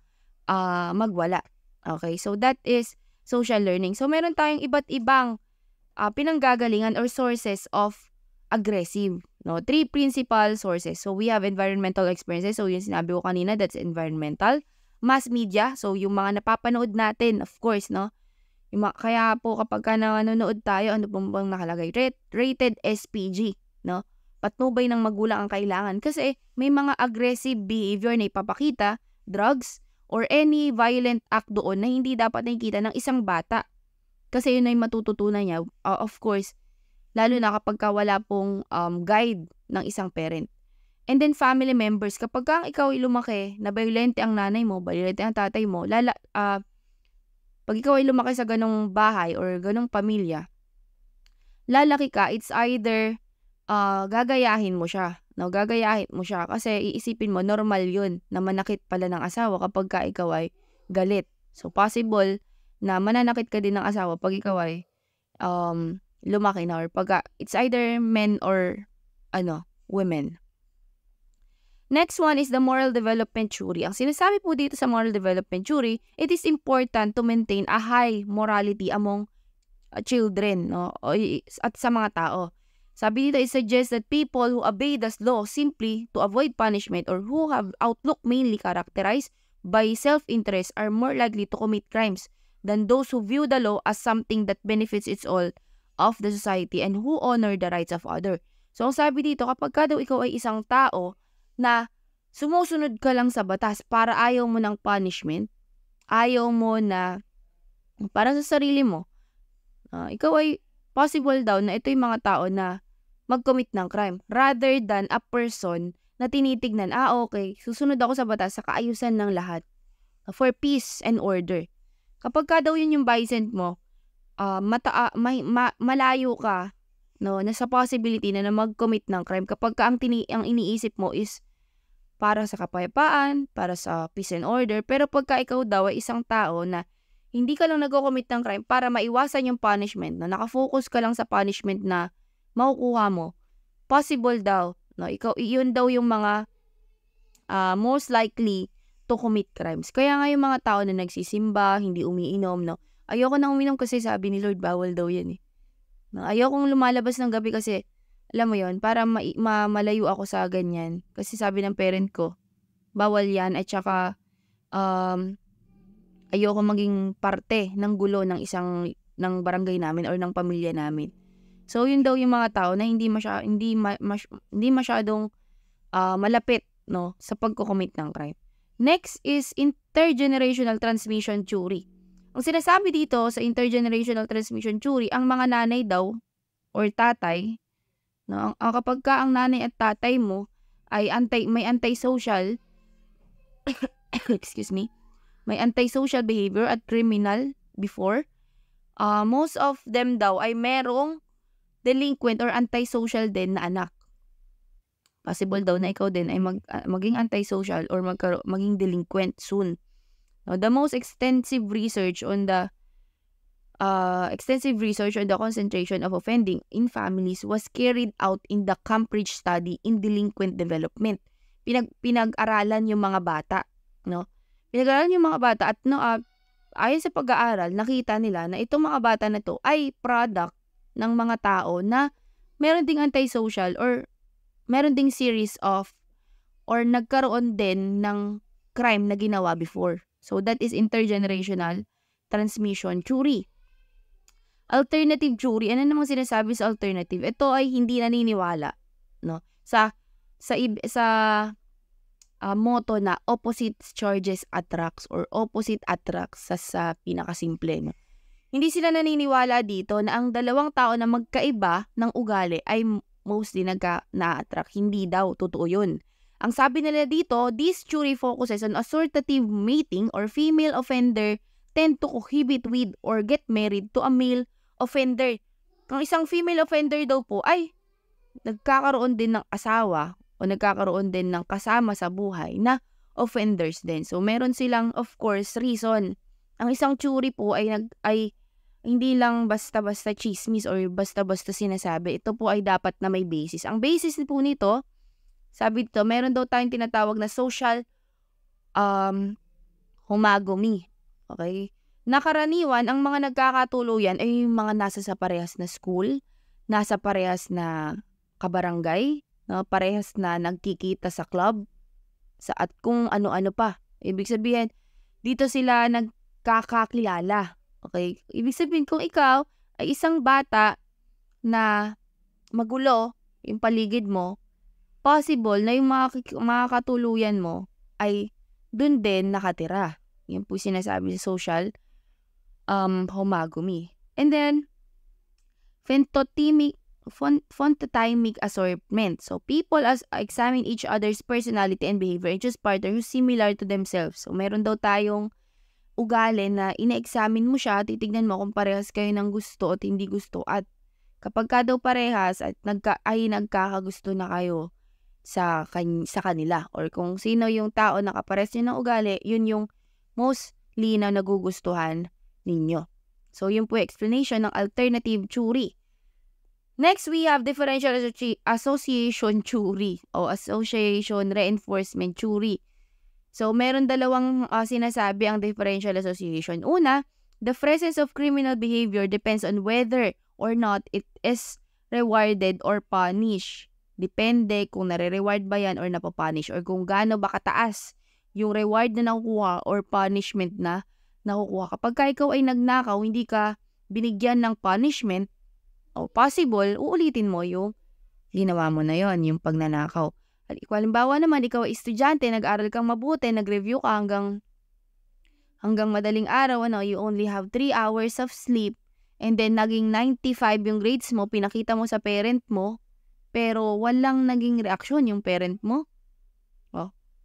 magwala. Okay, so that is social learning. So meron tayong iba't ibang pinanggagalingan or sources of aggressive. No, 3 principal sources. So we have environmental experiences. So yung sinabi ko kanina, that's environmental. Mass media, so yung mga napapanood natin, of course, no? Kaya po kapag nanonood tayo, ano pong bang nakalagay? Rated SPG, no? Patnubay ng magulang ang kailangan. Kasi may mga aggressive behavior na ipapakita, drugs, or any violent act doon na hindi dapat nakikita ng isang bata. Kasi yun ay matututunan niya, of course, lalo na kapag wala pong guide ng isang parent. And then family members, kapag ikaw ay lumaki na violente ang nanay mo, violente ang tatay mo, pag ikaw ay lumaki sa ganong bahay or ganong pamilya, lalaki ka, it's either gagayahin mo siya. No, gagayahin mo siya kasi iisipin mo, normal yun na manakit pala ng asawa kapag ikaw ay galit. So possible na mananakit ka din ng asawa pag ikaw ay lumaki na or it's either men or women. Next one is the moral development theory. Ang sinasabi po dito sa moral development theory, it is important to maintain a high morality among children, no? At sa mga tao. Sabi dito, it suggests that people who obey the law simply to avoid punishment or who have outlook mainly characterized by self-interest are more likely to commit crimes than those who view the law as something that benefits its all of the society and who honor the rights of other. So, ang sabi dito, kapag daw ikaw ay isang tao na sumusunod ka lang sa batas para ayaw mo ng punishment, ayaw mo na para sa sarili mo, ikaw ay possible daw na ito yung mga tao na mag-commit ng crime rather than a person na tinitignan, okay, susunod ako sa batas sa kaayusan ng lahat for peace and order. Kapag daw yun yung bicent mo, malayo ka, no, na sa possibility na mag-commit ng crime kapag ang iniisip mo is para sa kapayapaan, para sa peace and order. Pero pagka ikaw daw ay isang tao na hindi ka lang nag-commit ng crime para maiwasan yung punishment, na nakafocus ka lang sa punishment na makukuha mo, possible daw, no, yun daw yung mga most likely to commit crimes. Kaya nga yung mga tao na nagsisimba, hindi umiinom, no, ayoko nang uminom kasi sabi ni Lord, bawal daw yan eh. No, ayokong lumalabas ng gabi kasi, alam mo yon, para malayo ako sa ganyan. Kasi sabi ng parent ko, bawal yan at saka ayoko maging parte ng gulo ng barangay namin or ng pamilya namin. So yun daw yung mga tao na hindi masyadong malapit, no, sa pagko-commit ng crime. Next is intergenerational transmission theory. Ang sinasabi dito sa intergenerational transmission theory, ang mga nanay daw or tatay, no, kapag ang nanay at tatay mo ay may antisocial excuse me, may antisocial behavior at criminal before, most of them daw ay merong delinquent or antisocial din na anak. Possible daw na ikaw din ay maging antisocial or maging delinquent soon. Now, the most extensive research on the concentration of offending in families was carried out in the Cambridge study in delinquent development. Pinag-aralan yung mga bata, no? Pinag-aralan yung mga bata at ayon sa pag-aaral, nakita nila na itong mga bata na to ay product ng mga tao na meron ding antisocial or meron ding series of or nagkaroon din ng crime na ginawa before. So that is intergenerational transmission theory. Alternative theory, ano namang sinasabi sa alternative? Ito ay hindi naniniwala, no, sa motto na opposite charges attracts or opposite attracts sa pinakasimple, no? Hindi sila naniniwala dito na ang dalawang tao na magkaiba ng ugali ay mostly na-attract. Hindi daw, totoo yun. Ang sabi nila dito, this theory focuses on assortative mating or female offender tend to cohabit with or get married to a male offender. Ang isang female offender daw po ay nagkakaroon din ng asawa o nagkakaroon din ng kasama sa buhay na offenders din. So, meron silang, of course, reason. Ang isang theory po ay hindi lang basta-basta chismis or basta-basta sinasabi. Ito po ay dapat na may basis. Ang basis po nito, sabi dito, meron daw tayong tinatawag na social homogamy. Okay? Nakaraniwan, ang mga nagkakatuluyan ay yung mga nasa sa parehas na school, nasa parehas na kabarangay, no? Parehas na nagkikita sa club, at kung ano-ano pa. Ibig sabihin, dito sila nagkakakilala. Okay? Ibig sabihin, kung ikaw ay isang bata na magulo yung paligid mo, possible na yung mga katuluyan mo ay dun din nakatira. Yan po sinasabi sa social homogamy. And then, phontotymic assortment. So, people examine each other's personality and behavior and choose partner who's similar to themselves. So, meron daw tayong ugali na ina-examine mo siya, titignan mo kung parehas kayo ng gusto at hindi gusto. At kapag ka daw parehas at nagkakagusto na kayo sa kanila, or kung sino yung tao na kaparehas nyo ng ugali, yun yung mostly na nagugustuhan ninyo. So, yun po explanation ng alternative theory. Next, we have differential association theory o association reinforcement theory. So, meron dalawang sinasabi ang differential association. Una, the presence of criminal behavior depends on whether or not it is rewarded or punished. Depende kung nare-reward ba yan or napapunish, or kung gaano ba kataas yung reward na nakukuha or punishment na nakukuha. Kapag ka ikaw ay nagnakaw, hindi ka binigyan ng punishment, o possible, uulitin mo yung ginawa mo na yon, yung pagnanakaw. At halimbawa naman, ikaw ay estudyante, nag-aral kang mabuti, nag-review ka hanggang madaling araw, you only have 3 hours of sleep, and then naging 95 yung grades mo, pinakita mo sa parent mo, pero walang naging reaksyon yung parent mo.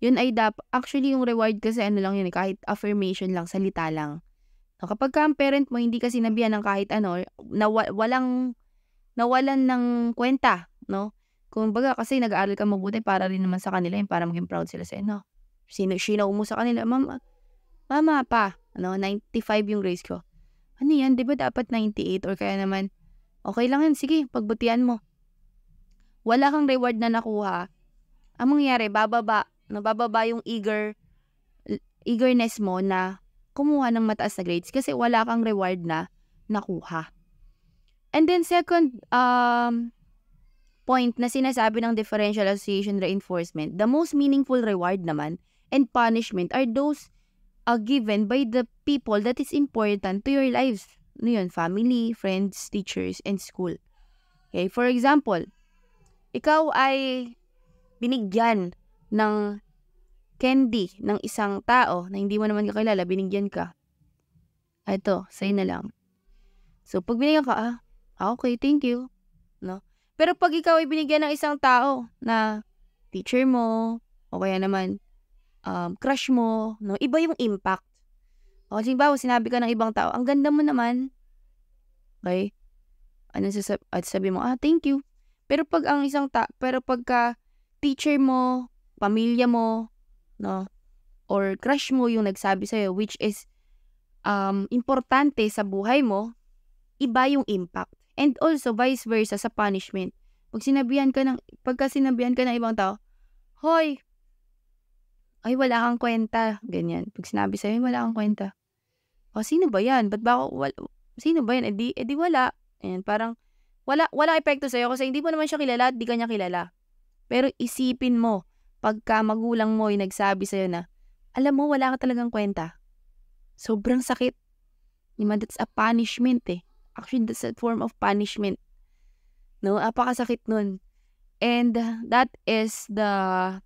Yun ay actually yung reward kasi lang yun, kahit affirmation lang, salita lang. Kapag ka ang parent mo hindi ka sinabihan ng kahit nawalan ng kwenta, no? Kung baga kasi nag-aaral ka mabuti para rin naman sa kanila, para maging proud sila sa no? Sinaw mo sa kanila, mama pa, 95 yung grades ko. Ano yan, di ba dapat 98, or kaya naman, okay lang yan, sige, pagbutihan mo. Wala kang reward na nakuha. Ang mangyayari, bababa yung eagerness mo na kumuha ng mataas na grades kasi wala kang reward na nakuha. And then second point na sinasabi ng differential association reinforcement, the most meaningful reward naman and punishment are those given by the people that is important to your lives. Ano yun? Family, friends, teachers, and school. Okay, for example, ikaw ay binigyan ng candy ng isang tao na hindi mo naman kakilala, binigyan ka. Ito, sa'yo na lang. So, pag binigyan ka, okay, thank you. No? Pero pag ikaw ay binigyan ng isang tao na teacher mo, o kaya naman crush mo, no? Iba yung impact. O, halimbawa, sinabi ka ng ibang tao, ang ganda mo naman. Okay? At sabi mo, thank you. Pero pag pagka teacher mo, pamilya mo, no, or crush mo yung nagsabi sa'yo, which is importante sa buhay mo, iba yung impact. And also, vice versa sa punishment. Pagka sinabihan ka ng ibang tao, hoy, ay wala kang kwenta, ganyan. Pag sinabi sa'yo, wala kang kwenta. Sino ba yan? Sino ba yan? Edi wala. Ayan, parang, wala epekto sa'yo kasi hindi mo naman siya kilala at di ka niya kilala. Pero isipin mo, pagka magulang mo yung nagsabi sa'yo na, alam mo, wala ka talagang kwenta. Sobrang sakit. That's a punishment eh. Actually, that's a form of punishment. No? Apakasakit nun. And that is the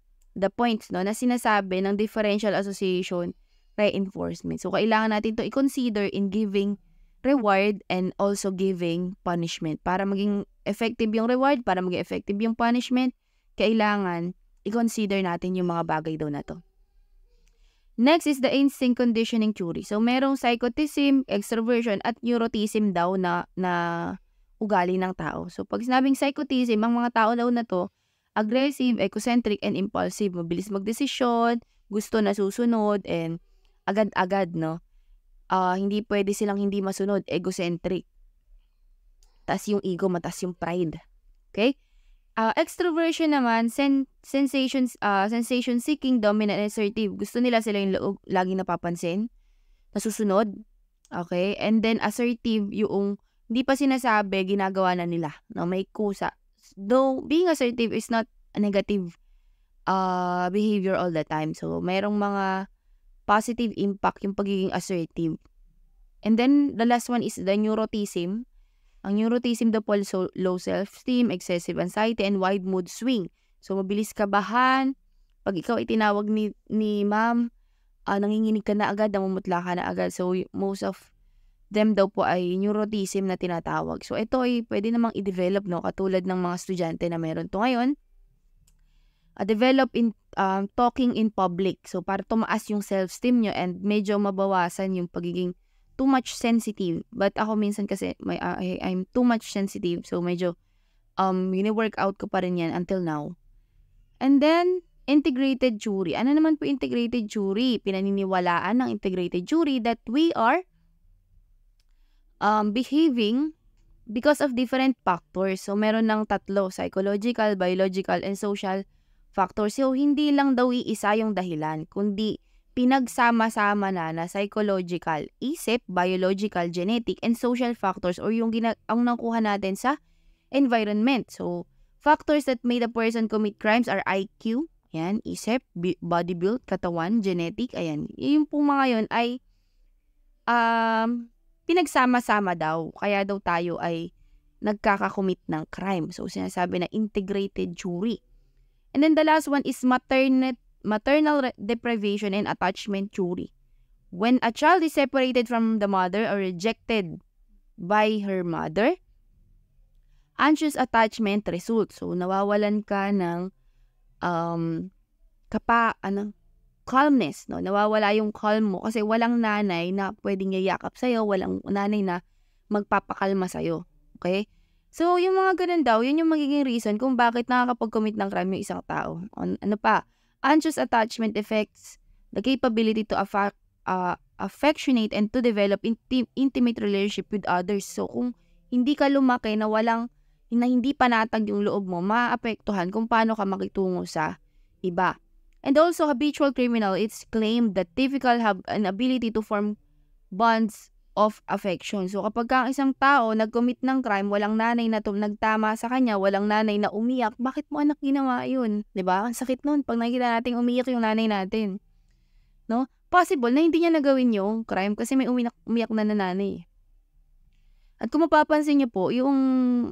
point, no, na sinasabi ng differential association reinforcement. So, kailangan natin to i-consider in giving reward and also giving punishment. Para maging effective yung reward, para maging effective yung punishment, kailangan i-consider natin yung mga bagay daw na to. Next is the instinct conditioning theory. So, merong psychotism, extroversion, at neuroticism daw na ugali ng tao. So, pag sinabing psychotism, ang mga tao daw na to, aggressive, egocentric, and impulsive. Mabilis magdesisyon, gusto na susunod, and agad-agad, no? Hindi pwede silang hindi masunod, egocentric. Tas yung ego, matas yung pride. Okay? Extroversion naman, sensation seeking, dominant, and assertive. Gusto nila sila yung laging napapansin, nasusunod. Okay? And then assertive, yung hindi pa sinasabi, ginagawa na nila. No, may kusa. Though being assertive is not a negative behavior all the time. So, mayroong mga positive impact yung pagiging assertive. And then, the last one is the neuroticism. Ang neuroticism daw po low self-esteem, excessive anxiety, and wide mood swing. So, mabilis kabahan. Pag ikaw itinawag ni ma'am, nanginginig ka na agad, namumutla ka na agad. So, most of them daw po ay neuroticism na tinatawag. So, ito ay pwede namang i-develop, no? Katulad ng mga estudyante na meron to ngayon. Develop in talking in public. So, para tumaas yung self-esteem nyo and medyo mabawasan yung pagiging too much sensitive. But ako minsan kasi I'm too much sensitive. So medyo work out ko pa rin yan until now. And then integrated jury. Ano naman po integrated jury? Pinaniniwalaan ng integrated jury that we are behaving because of different factors. So meron ng 3, psychological, biological, and social factors. So hindi lang daw iisa yung dahilan, kundi pinagsama-sama na psychological, isip, biological, genetic, and social factors or yung ang nakuha natin sa environment. So, factors that made a person commit crimes are IQ, yan, isip, body build, katawan, genetic, ayan. Yung po mga yun ay pinagsama-sama daw. Kaya daw tayo ay nagkakakommit ng crime. So, sinasabi na integrated jury. And then the last one is maternal deprivation and attachment jury. When a child is separated from the mother or rejected by her mother, anxious attachment results. So, nawawalan ka ng calmness. No? Nawawala yung calm mo kasi walang nanay na pwedeng yayakap sa'yo, walang nanay na magpapakalma sa'yo. Okay? So, yung mga ganun daw, yun yung magiging reason kung bakit nakakapag-commit ng crime yung isang tao. Ano pa? Anxious attachment affects the capability to affectionate and to develop intimate relationship with others. So, kung hindi ka lumaki na hindi panatag yung loob mo, maapektuhan kung paano ka makitungo sa iba. And also, habitual criminal, it's claimed that typical have an ability to form bonds of affection. So, kapag ang isang tao nag-commit ng crime, walang nanay na nagtama sa kanya, walang nanay na umiyak, bakit mo anak ginawa yun? 'Di ba? Ang sakit nun pag nakita natin umiyak yung nanay natin. No? Possible na hindi niya nagawin yung crime kasi may umiyak na nanay. At kung mapapansin niyo po, yung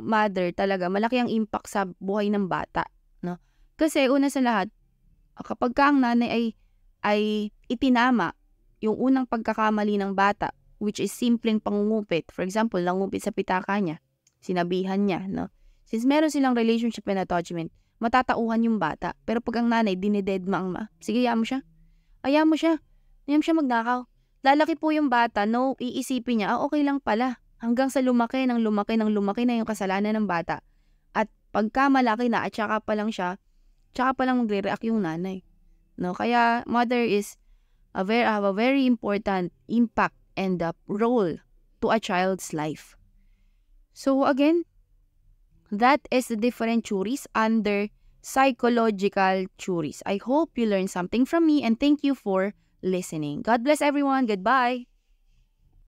mother talaga, malaki ang impact sa buhay ng bata. No? Kasi una sa lahat, kapag ang nanay ay itinama yung unang pagkakamali ng bata, which is simpleng pangungupit. For example, nangupit sa pitaka niya, sinabihan niya, no? Since meron silang relationship and attachment, matatauhan yung bata. Pero pag ang nanay, dinededma ang sige, hayaan mo siya. Hayaan mo siya. Hayaan siya magnakaw. Lalaki po yung bata, no, iisipin niya, okay lang pala. Hanggang sa lumaki na yung kasalanan ng bata. At pagka malaki na, at saka pa lang magre-react yung nanay. No? Kaya, mother is have a very important impact and the role to a child's life. So again, that is the different juries under psychological juries. I hope you learned something from me and thank you for listening. God bless everyone. Goodbye.